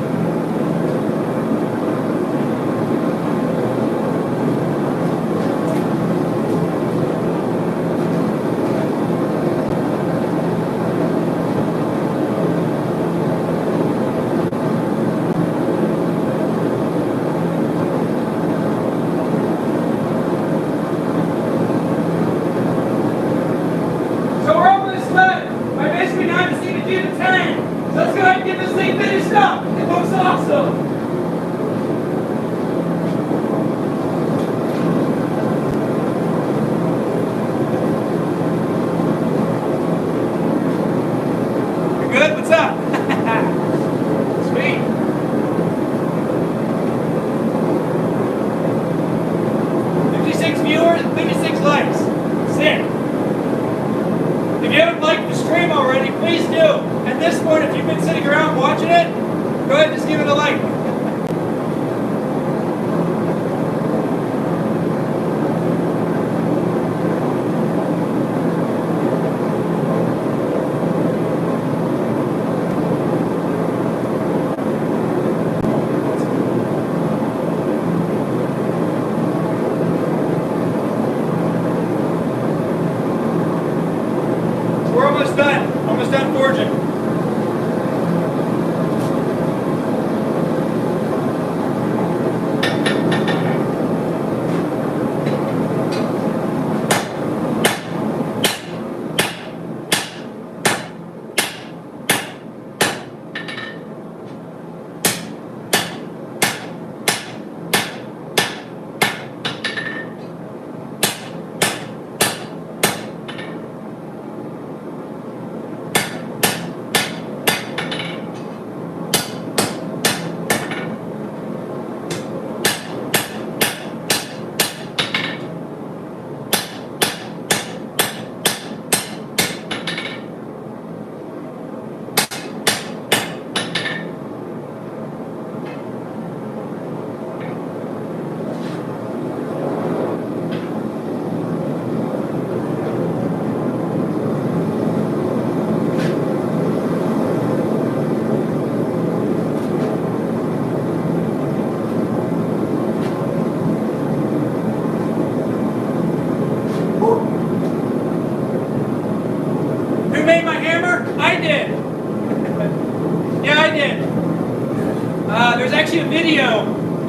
A video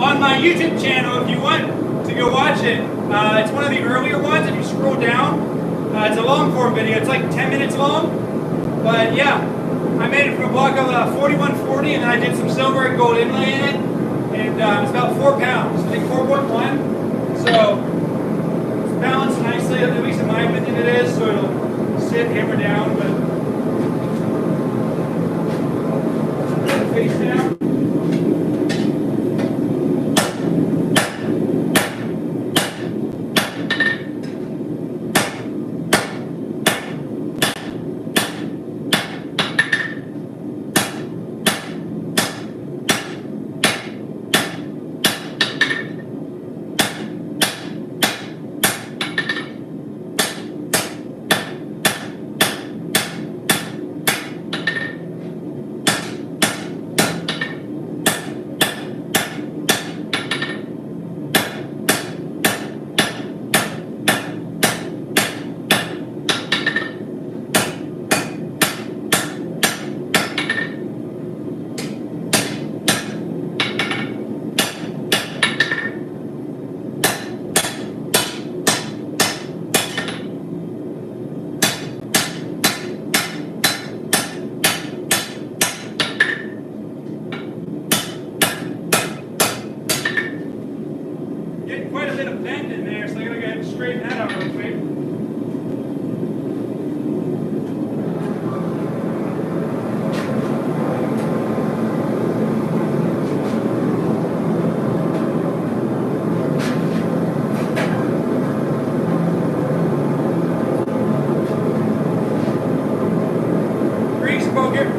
on my YouTube channel if you want to go watch it. It's one of the earlier ones. If you scroll down, it's a long form video. It's like 10 minutes long. But yeah, I made it from a block of 4140 and then I did some silver and gold inlay in it. And it's about 4 pounds. I think 4.1. So it's balanced nicely, at least in my opinion it is. So it'll sit, hammer down, but face down.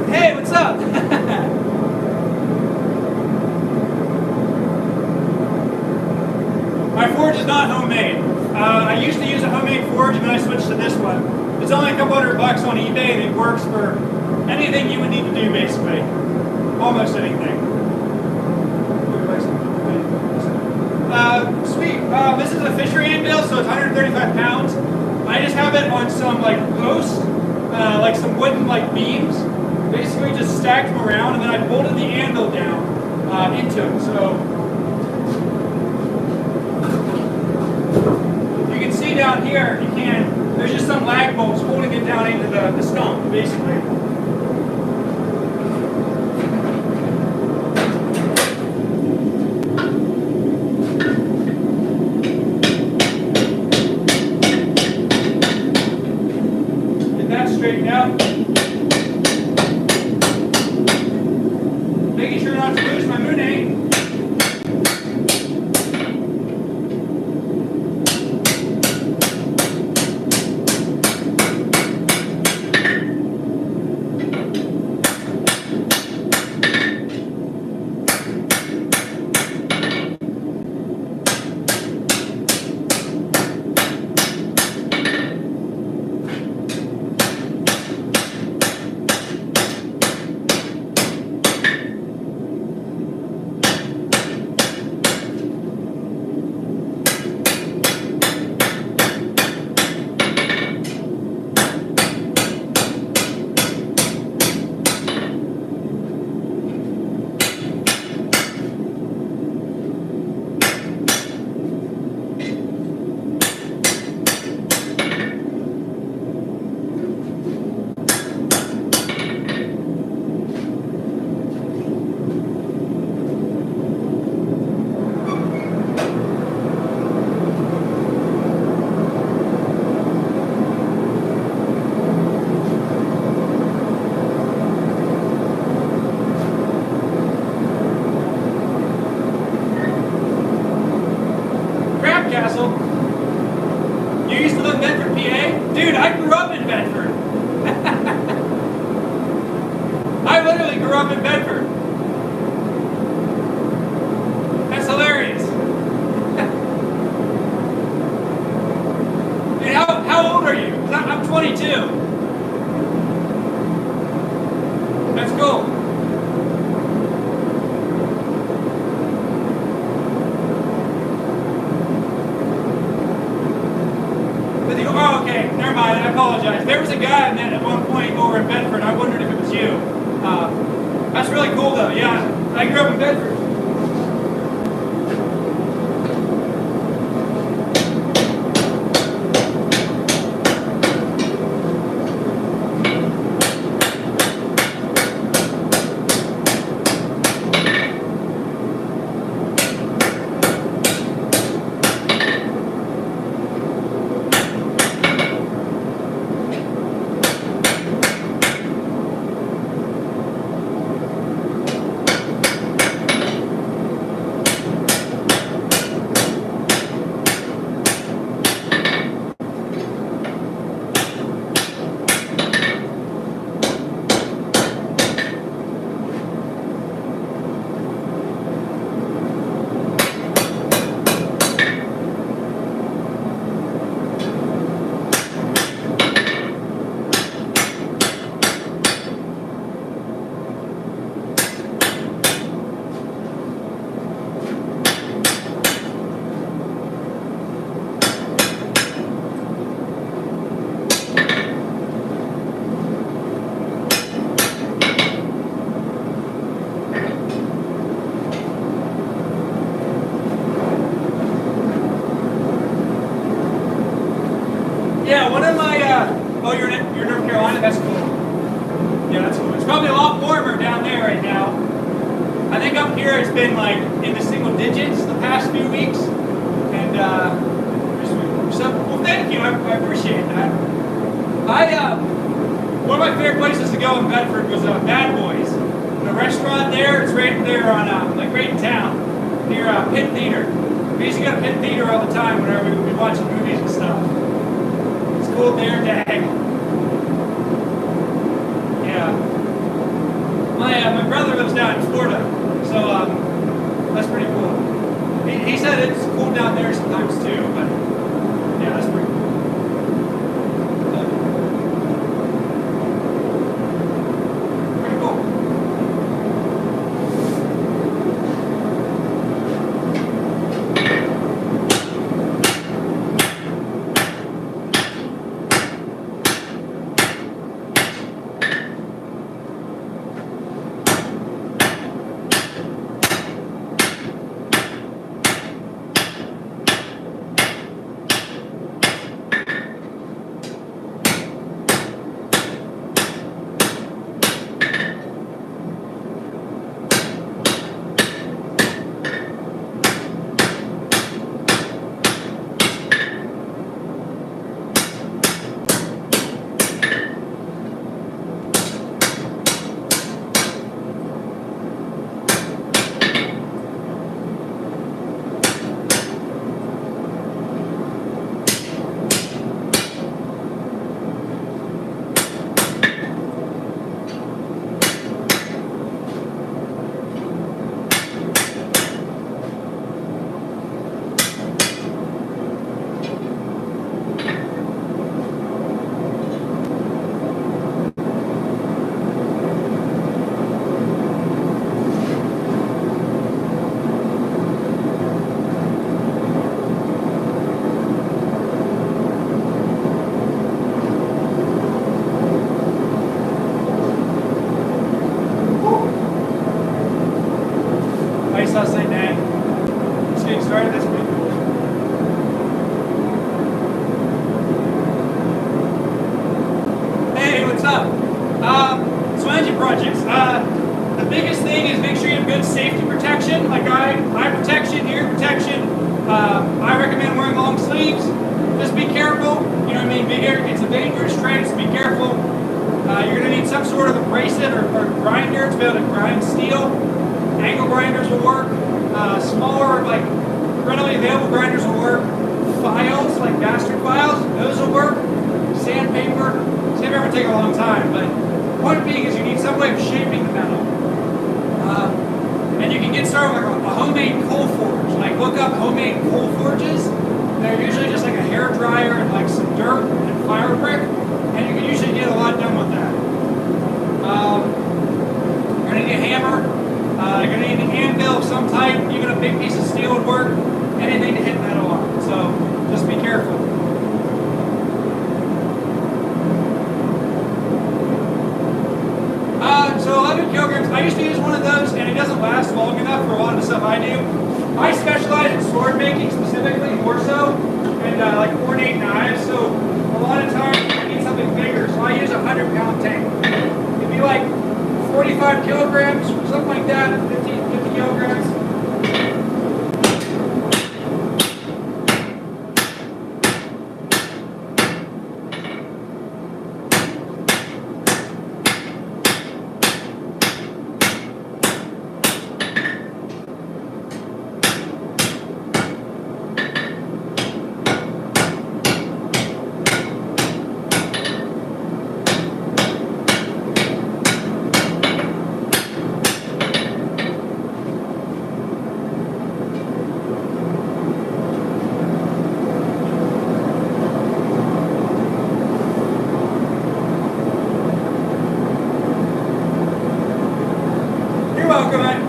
Hey, what's up? My forge is not homemade. I used to use a homemade forge and then I switched to this one. It's only a couple $100 on eBay, and it works for anything you would need to do, basically. Almost anything. Sweet. This is a fishery anvil, so it's 135 pounds. I just have it on some like posts, like some wooden like beams. Basically, just stacked them around, and then I bolted the anvil down into them. So you can see down here, you can. There's just some lag bolts holding it down into the stump, basically. Straighten out. Making sure not to lose my mooning. Castle. You used to live in Bedford, PA? Dude, I grew up in Bedford. I literally grew up in Bedford. That's hilarious. Dude, how old are you? I'm 22. That's cool. Oh, okay, never mind, I apologize. There was a guy I met at one point over in Bedford. I wondered if it was you. That's really cool, though. Yeah, I grew up in Bedford. Yeah, one of my, oh, you're North Carolina? That's cool. Yeah, that's cool. It's probably a lot warmer down there right now. I think up here it's been like in the single digits the past few weeks. And, so, well, thank you. I appreciate that. One of my favorite places to go in Bedford was Bad Boys. The restaurant there, it's right there on, like right in town, near Pitt Theater. We used to go to Pitt Theater all the time whenever we would be watching movies and stuff. Cool there, dang. Yeah. My brother lives down in Florida, so that's pretty cool. He said it's cool down there sometimes too, but yeah, that's pretty cool. So engine projects. The biggest thing is make sure you have good safety protection, like eye protection, ear protection. I recommend wearing long sleeves. Just be careful. You know what I mean? It's a dangerous trade, so be careful. You're going to need some sort of abrasive or grinder to be able to grind steel. Angle grinders will work. Smaller, like readily available grinders will work. Files, like bastard files, those will work. Sandpaper would take a long time, but the point being is you need some way of shaping the metal. And you can get started with a homemade coal forge. Like look up homemade coal forges. They're usually just like a hair dryer and like some dirt and fire brick, and you can usually get a lot done with that. You're gonna need a hammer. You're gonna need an anvil of some type. Even a big piece of steel would work. Anything to hit metal on. So just be careful. So 11 kilograms, I used to use one of those and it doesn't last long enough for a lot of the stuff I do. I specialize in sword making specifically, more so, and like ornate knives, so a lot of times I need something bigger, so I use a 100-pound tank. It'd be like 45 kilograms, something like that, 50 kilograms.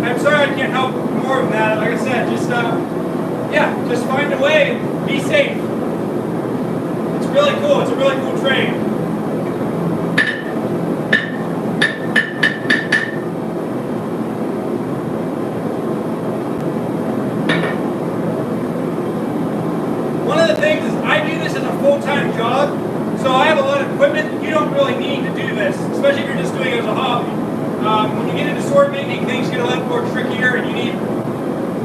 I'm sorry I can't help more of that. Like I said, just find a way and be safe. It's really cool. It's a really cool trade. One of the things is I do this as a full-time job, so I have a lot of equipment. You don't really need to do this, especially if you're just doing it as a hobby. When you get into sword making, things get a lot more trickier, and you need,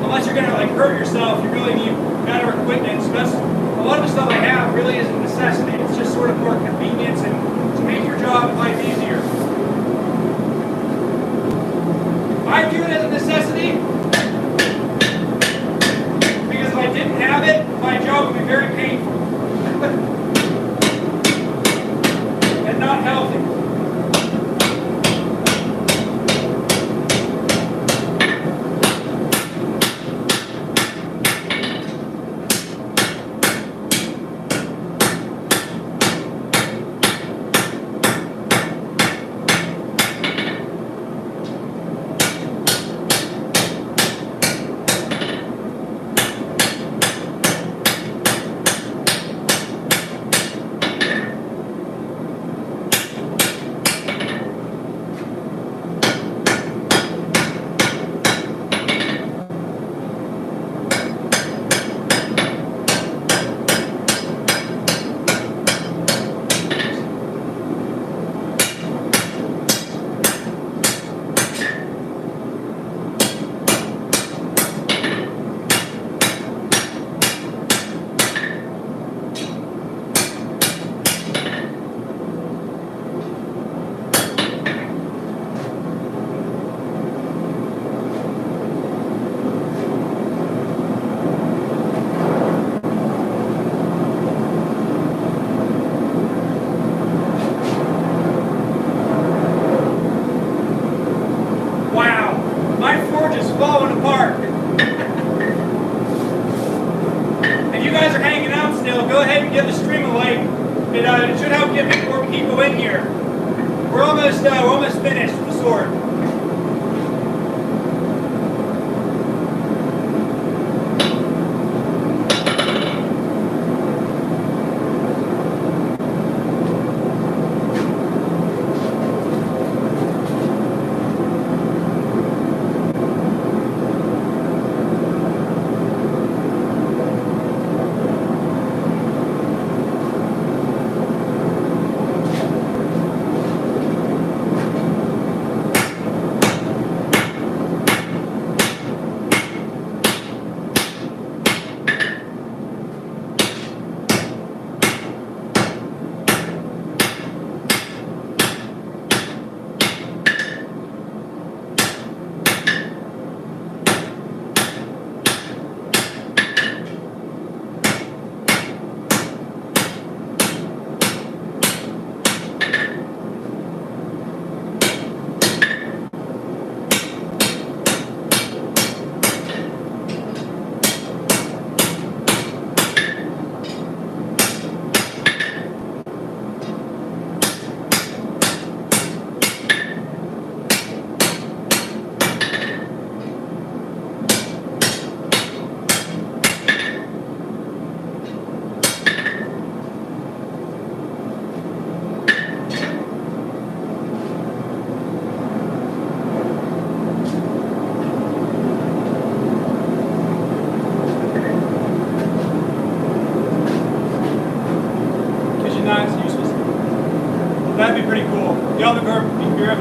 unless you're going to like hurt yourself, you really need better equipment. So that's a lot of the stuff I have really isn't a necessity. It's just sort of more convenience and to make your job and life easier. I do it as a necessity because if I didn't have it, my job would be very painful and not healthy. Falling apart. If you guys are hanging out still, go ahead and give the stream a like. It should help get more people in here. We're almost finished with the sword.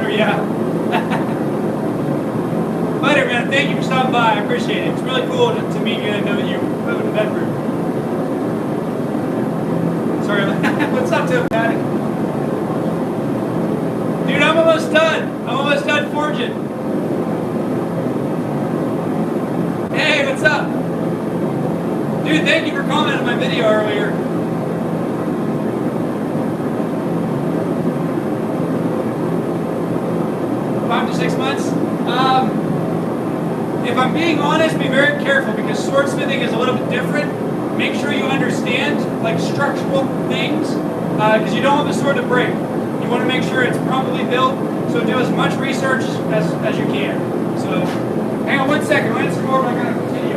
Oh, yeah. Later, man. Thank you for stopping by. I appreciate it. It's really cool to meet you and know that you live in the bedroom. Sorry. What's up, Tim Paddock? Dude, I'm almost done. I'm almost done forging. Hey, what's up? Dude, thank you for commenting on my video earlier. Five to 6 months? If I'm being honest, be very careful because swordsmithing is a little bit different. Make sure you understand like structural things because you don't want the sword to break. You want to make sure it's properly built, so do as much research as you can. So, hang on 1 second, I'm going to come over and I'm going to continue.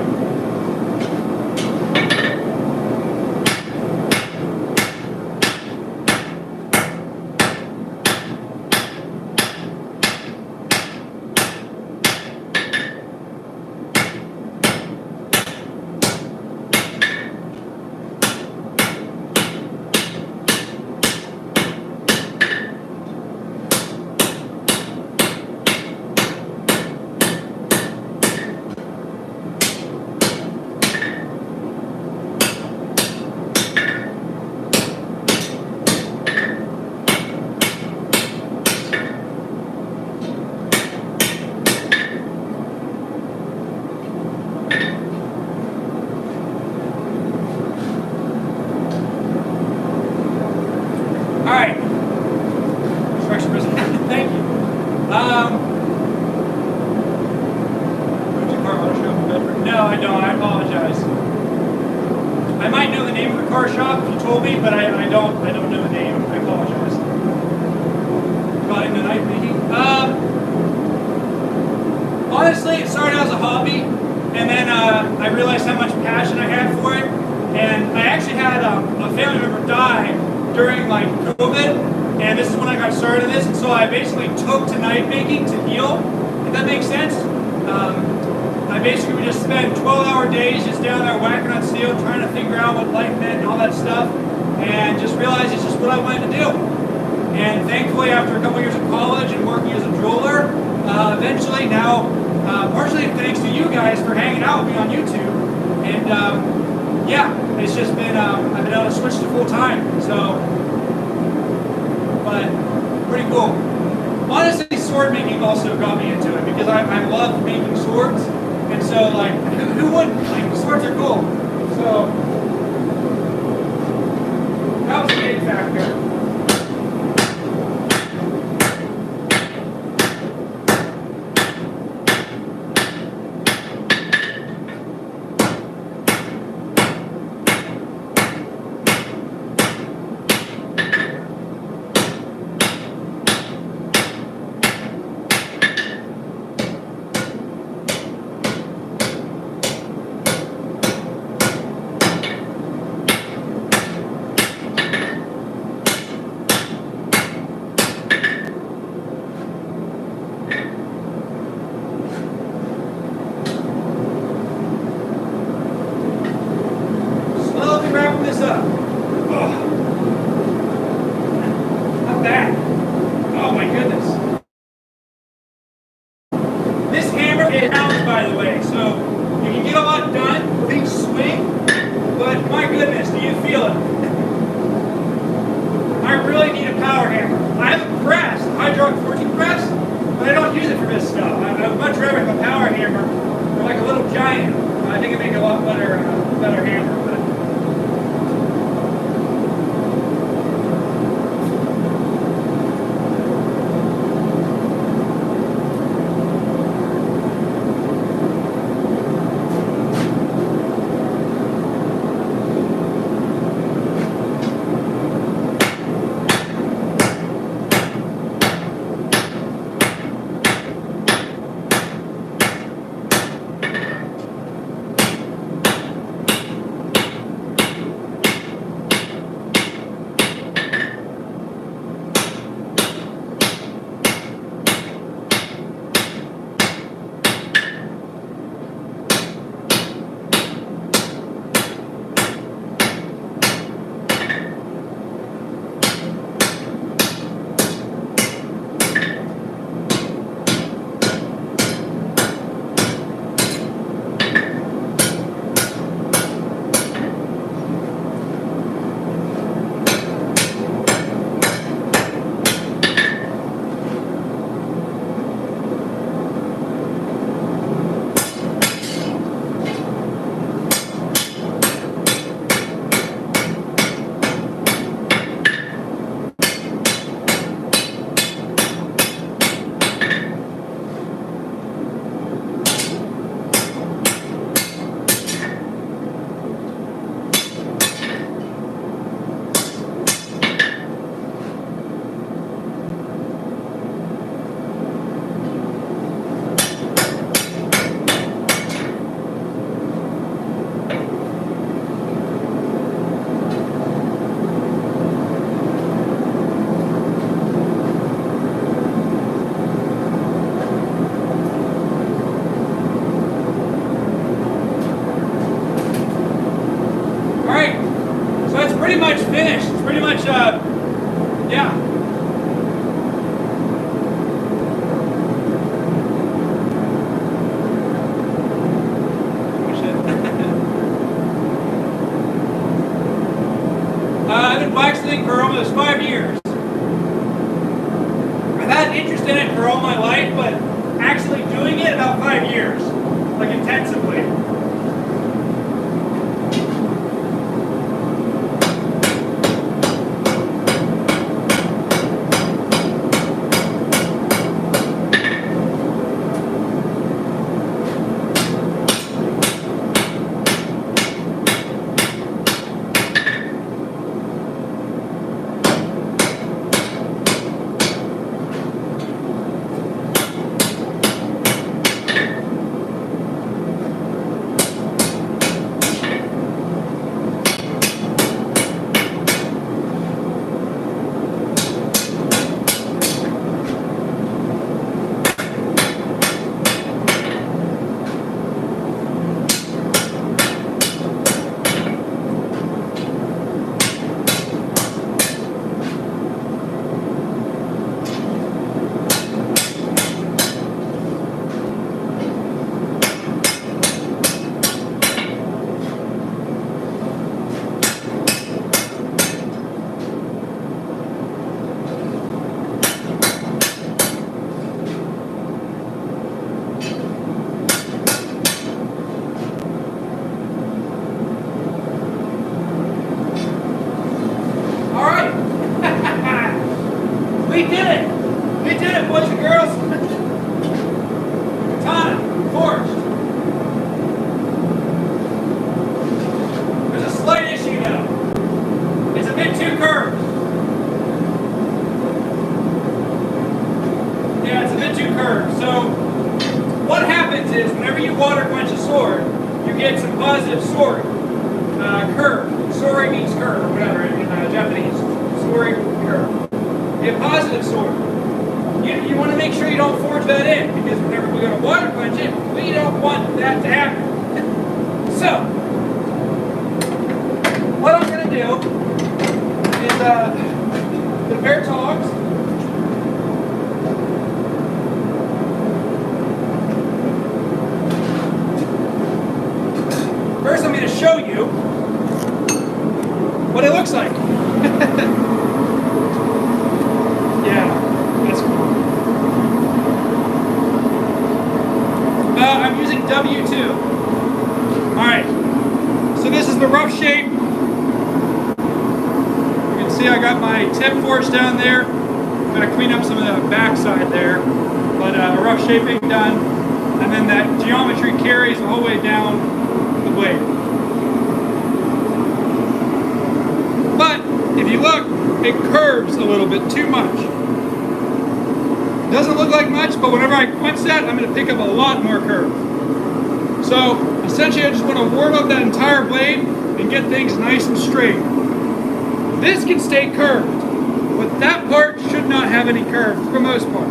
Honestly, it started out as a hobby, and then I realized how much passion I had for it. And I actually had a family member die during like COVID, and this is when I got started in this. And so I basically took to knife making to heal, if that makes sense. I basically would just spend 12-hour days just down there whacking on steel, trying to figure out what life meant and all that stuff, and just realized it's just what I wanted to do. And thankfully, after a couple years of college and working as a jeweler, eventually now, partially thanks to you guys for hanging out with me on YouTube. And yeah, it's just been, I've been able to switch to full time. So, but pretty cool. Honestly, sword making also got me into it because I love making swords. And so, like, who wouldn't? Like, swords are cool. So, that was a big factor. interest in it for all my life, but actually doing it about 5 years, like intensively. We did it! We did it, boys and girls! Katana, forged. There's a slight issue though. It's a bit too curved. Yeah, it's a bit too curved. So, what happens is, whenever you water quench a sword, you get some positive sword. Curve. Sori means curve, or whatever in Japanese. Sori, curve. A positive sword. You want to make sure you don't forge that in, because whenever we're going to water quench it, we don't want that to happen. So, what I'm going to do is get a pair of tongs. First, I'm going to show you what it looks like. Yeah, that's cool. I'm using W2. Alright, so this is the rough shape. You can see I got my tip forged down there. I'm going to clean up some of the backside there. But rough shaping done. And then that geometry carries the whole way down the blade. But, if you look, it curves a little bit too much. Doesn't look like much, but whenever I quench that, I'm going to pick up a lot more curve. So, essentially I just want to warm up that entire blade and get things nice and straight. This can stay curved, but that part should not have any curve for the most part.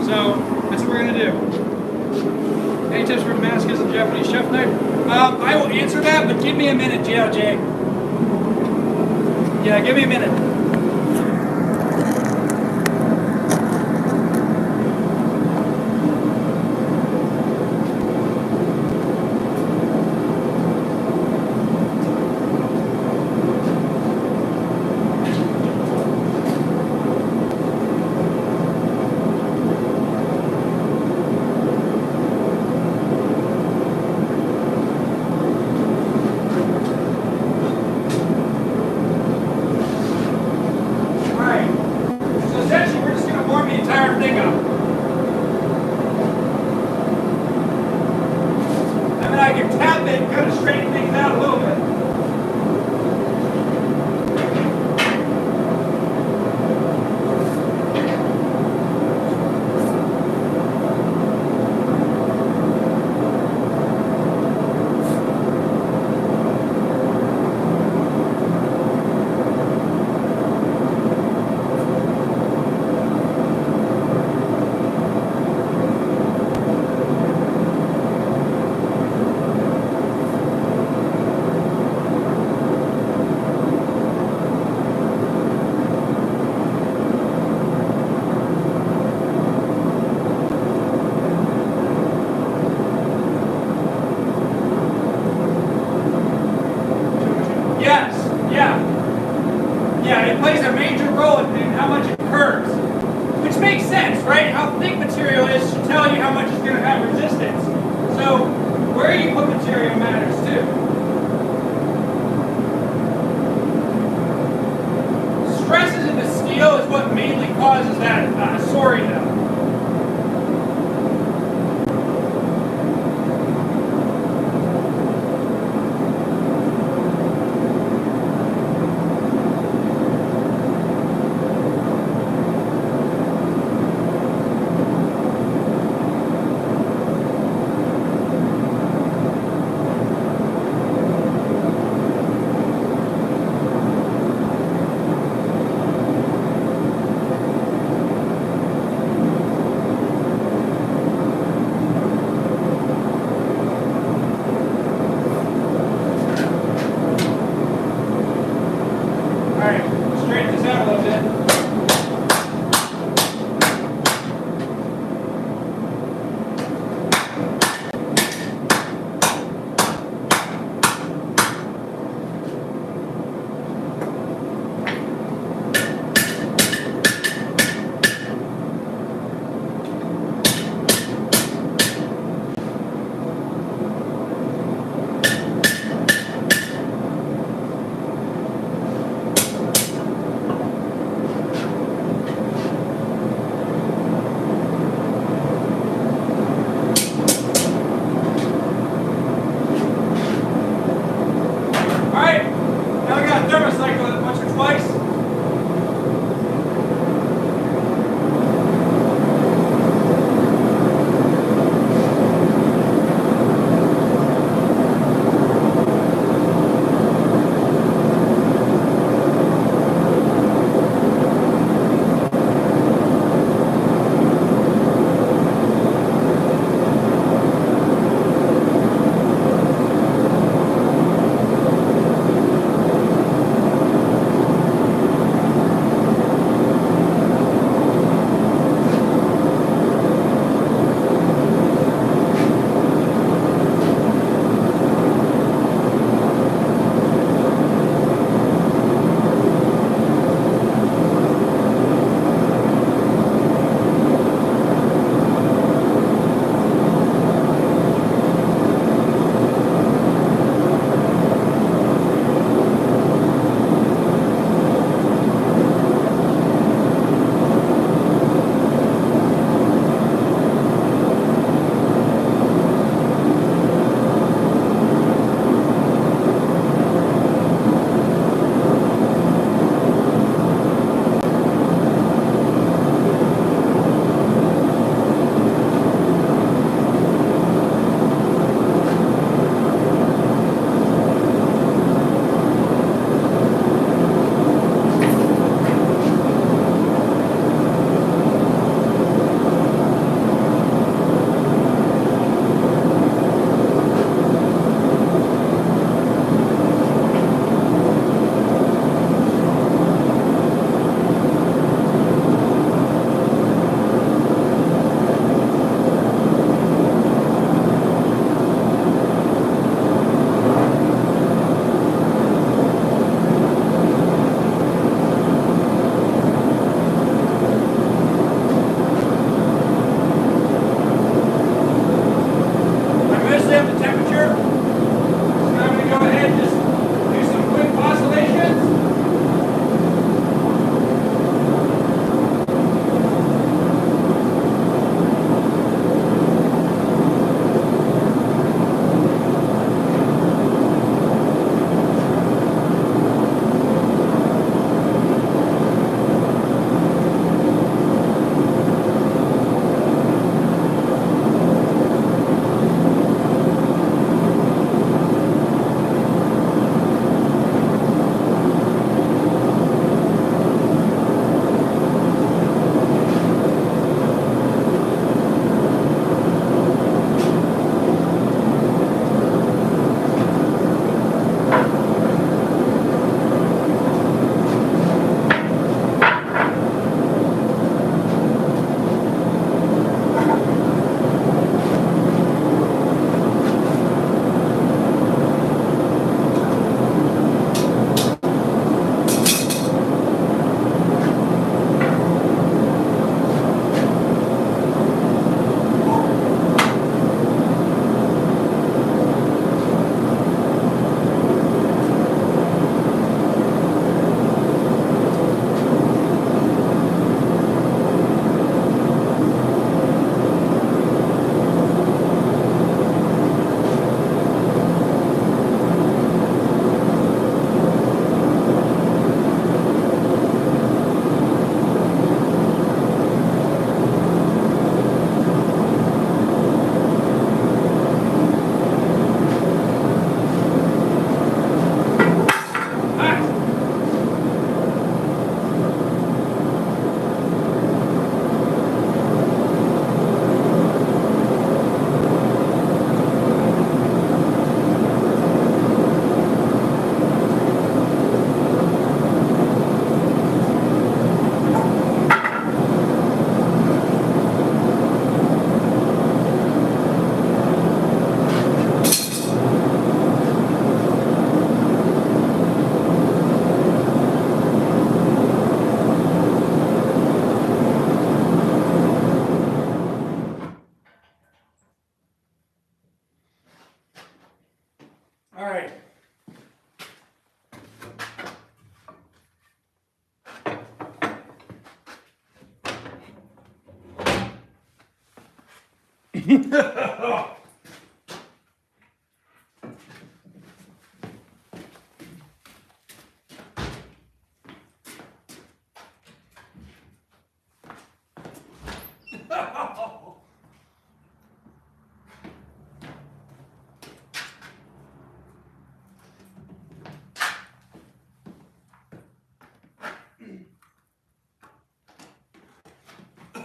So, that's what we're going to do. Any tips for Damascus and Japanese chef knife? I will answer that, but give me a minute, GLJ. Yeah, give me a minute. how thick material is should tell you how much it's going to have resistance. So where you put material matters too. Stresses in the steel is what mainly causes that soaring though.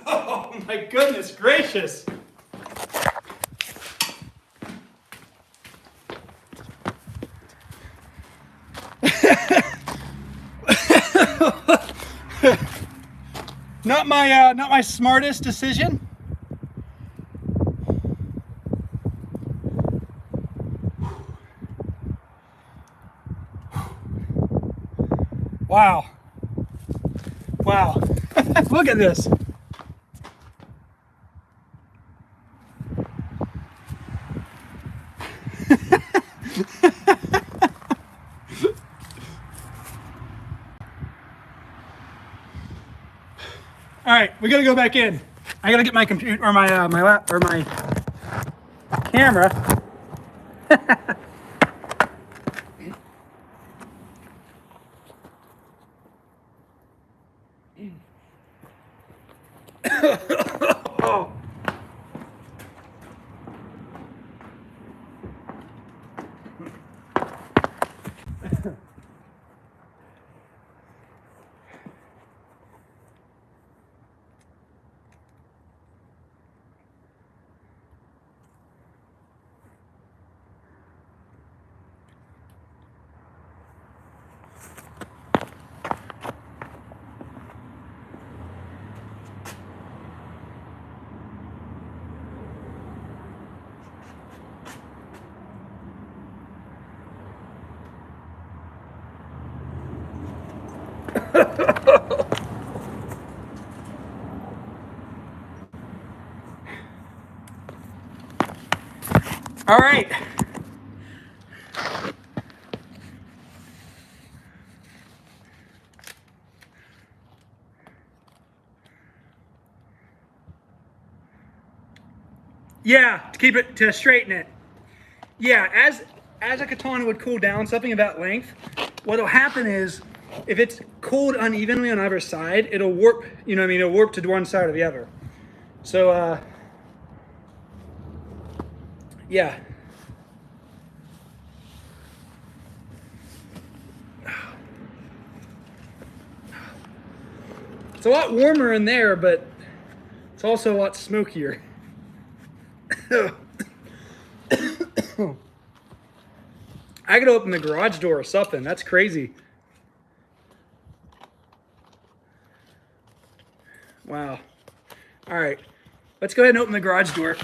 Oh my goodness gracious. Not my smartest decision. Wow. Wow. Look at this. All right, we gotta go back in. I gotta get my computer or my lap or my camera. All right. Yeah, to straighten it. Yeah, as a katana would cool down, something of that length, what'll happen is if it's cooled unevenly on either side, it'll warp, you know what I mean, it'll warp to one side or the other. So yeah. It's a lot warmer in there, but it's also a lot smokier. I could open the garage door or something. That's crazy. Wow. All right. Let's go ahead and open the garage door.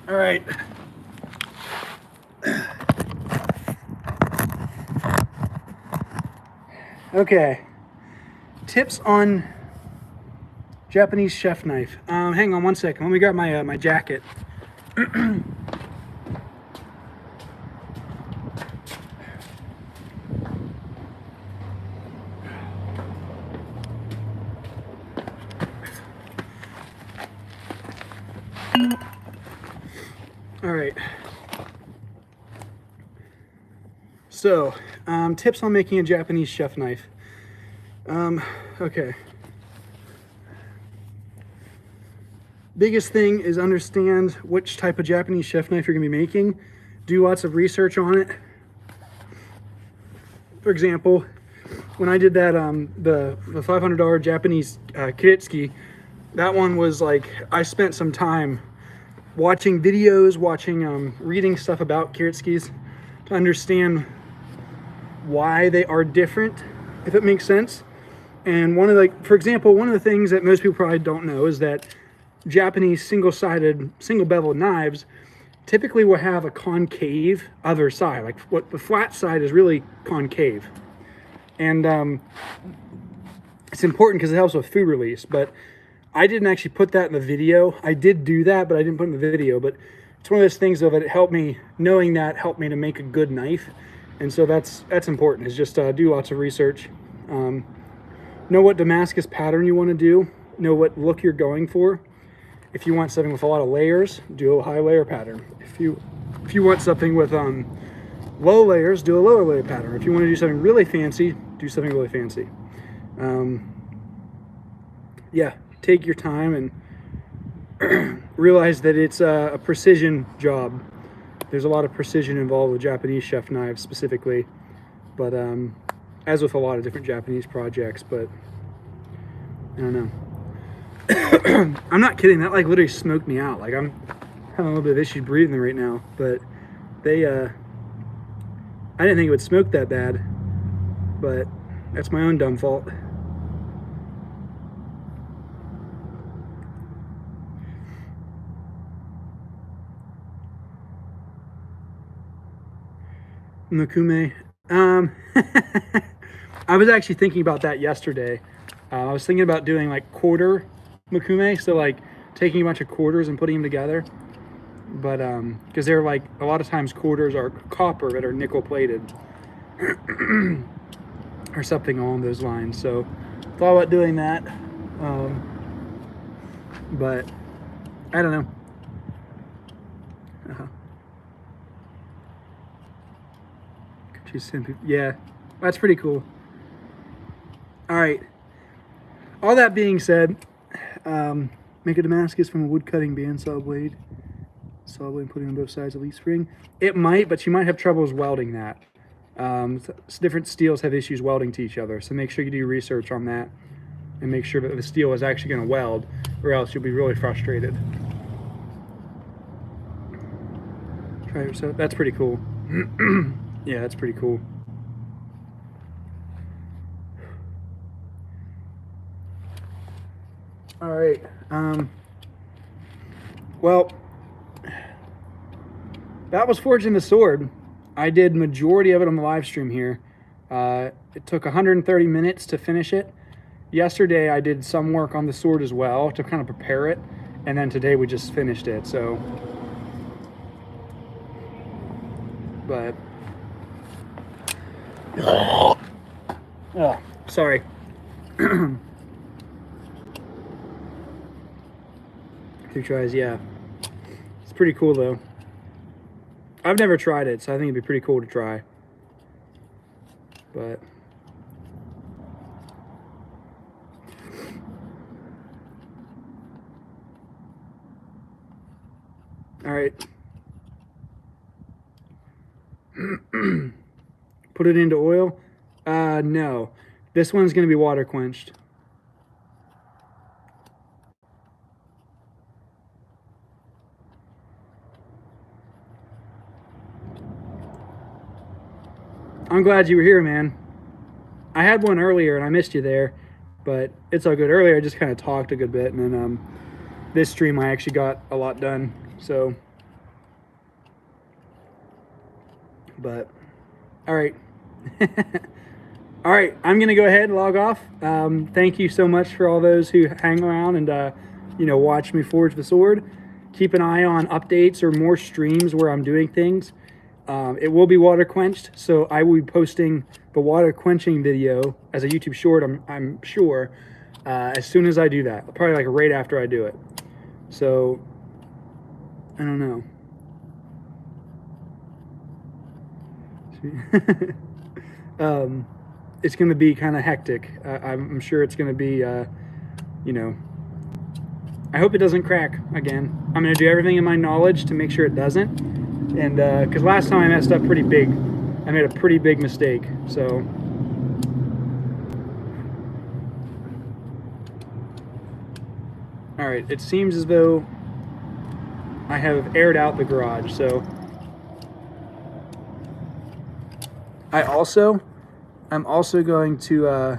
All right. Okay. Tips on Japanese chef knife. Hang on one second. Let me grab my my jacket. All right. So, tips on making a Japanese chef knife. Okay. Biggest thing is understand which type of Japanese chef knife you're gonna be making. Do lots of research on it. For example, when I did that, the $500 Japanese Kiritsuki, that one was like, I spent some time watching videos, reading stuff about Kiritsukis to understand why they are different, if it makes sense. And for example, one of the things that most people probably don't know is that Japanese single-sided, single-beveled knives typically will have a concave other side. Like what the flat side is really concave. And it's important because it helps with food release, but I didn't actually put that in the video. I did do that, but I didn't put it in the video. But it's one of those things of it helped me, knowing that helped me to make a good knife. And so that's important, is just do lots of research. Know what Damascus pattern you want to do. Know what look you're going for. If you want something with a lot of layers, do a high layer pattern. If you want something with low layers, do a lower layer pattern. If you want to do something really fancy, do something really fancy. Yeah, take your time and realize that it's a precision job. There's a lot of precision involved with Japanese chef knives specifically, but as with a lot of different Japanese projects, but I don't know. I'm not kidding, that like literally smoked me out. Like I'm having a little bit of issues breathing right now, but they I didn't think it would smoke that bad, but that's my own dumb fault. Mukume. I was actually thinking about that yesterday. I was thinking about doing like quarter Mukume, so like taking a bunch of quarters and putting them together. But because they're like, a lot of times quarters are copper that are nickel plated or something along those lines. So thought about doing that, but I don't know. Yeah, that's pretty cool. All right. All that being said, make a Damascus from a wood cutting bandsaw blade. Saw blade putting on both sides of the leaf spring. It might, but you might have troubles welding that. Different steels have issues welding to each other, so make sure you do research on that and make sure that the steel is actually going to weld, or else you'll be really frustrated. So that's pretty cool. Yeah, that's pretty cool. All right. Well, that was Forging the Sword. I did majority of it on the live stream here. It took 130 minutes to finish it. Yesterday I did some work on the sword as well to kind of prepare it, and then today we just finished it. So, but oh, sorry. 2 tries, yeah. It's pretty cool though. I've never tried it, so I think it'd be pretty cool to try. But all right. Put it into oil? No. This one's going to be water quenched. I'm glad you were here, man. I had one earlier and I missed you there, but it's all good. Earlier I just kind of talked a good bit, and then this stream I actually got a lot done. So, but all right. All right, I'm gonna go ahead and log off. Thank you so much for all those who hang around and watch me forge the sword. Keep an eye on updates or more streams where I'm doing things. It will be water quenched, so I will be posting the water quenching video as a YouTube short. I'm sure as soon as I do that, probably like right after I do it. So I don't know. It's going to be kind of hectic. I'm sure it's going to be, I hope it doesn't crack again. I'm going to do everything in my knowledge to make sure it doesn't. And because last time I messed up pretty big. I made a pretty big mistake. So all right, it seems as though I have aired out the garage. So I'm also going to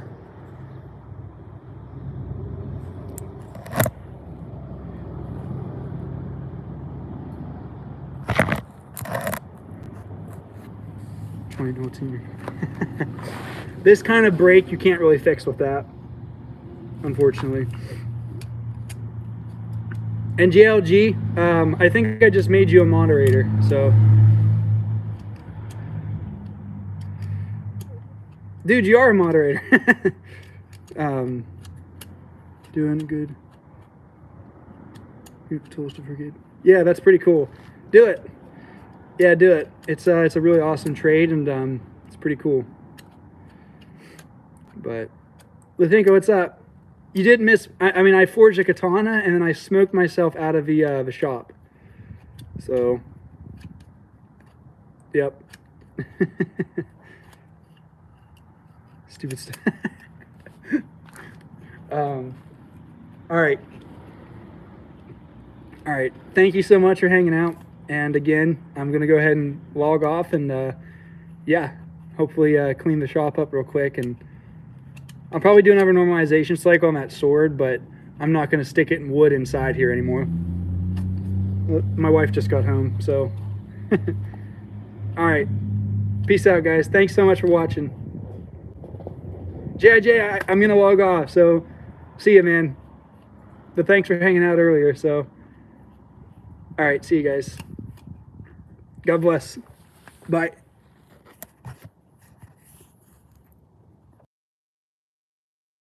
this kind of break you can't really fix with that, unfortunately. And JLG, I think I just made you a moderator, so. Dude, you are a moderator. Doing good. Tools to forget. Yeah, that's pretty cool. Do it. Yeah, do it. It's a really awesome trade, and it's pretty cool. But Lathinko, what's up? You didn't miss. I mean, I forged a katana, and then I smoked myself out of the shop. So, yep. Stupid stuff. All right. All right. Thank you so much for hanging out. And again, I'm gonna go ahead and log off, and yeah, hopefully clean the shop up real quick. And I'll probably do another normalization cycle on that sword, but I'm not gonna stick it in wood inside here anymore. My wife just got home, so. All right. Peace out, guys. Thanks so much for watching. JIJ, I'm gonna log off, so see you, man. But thanks for hanging out earlier, so. All right, see you guys. God bless. Bye.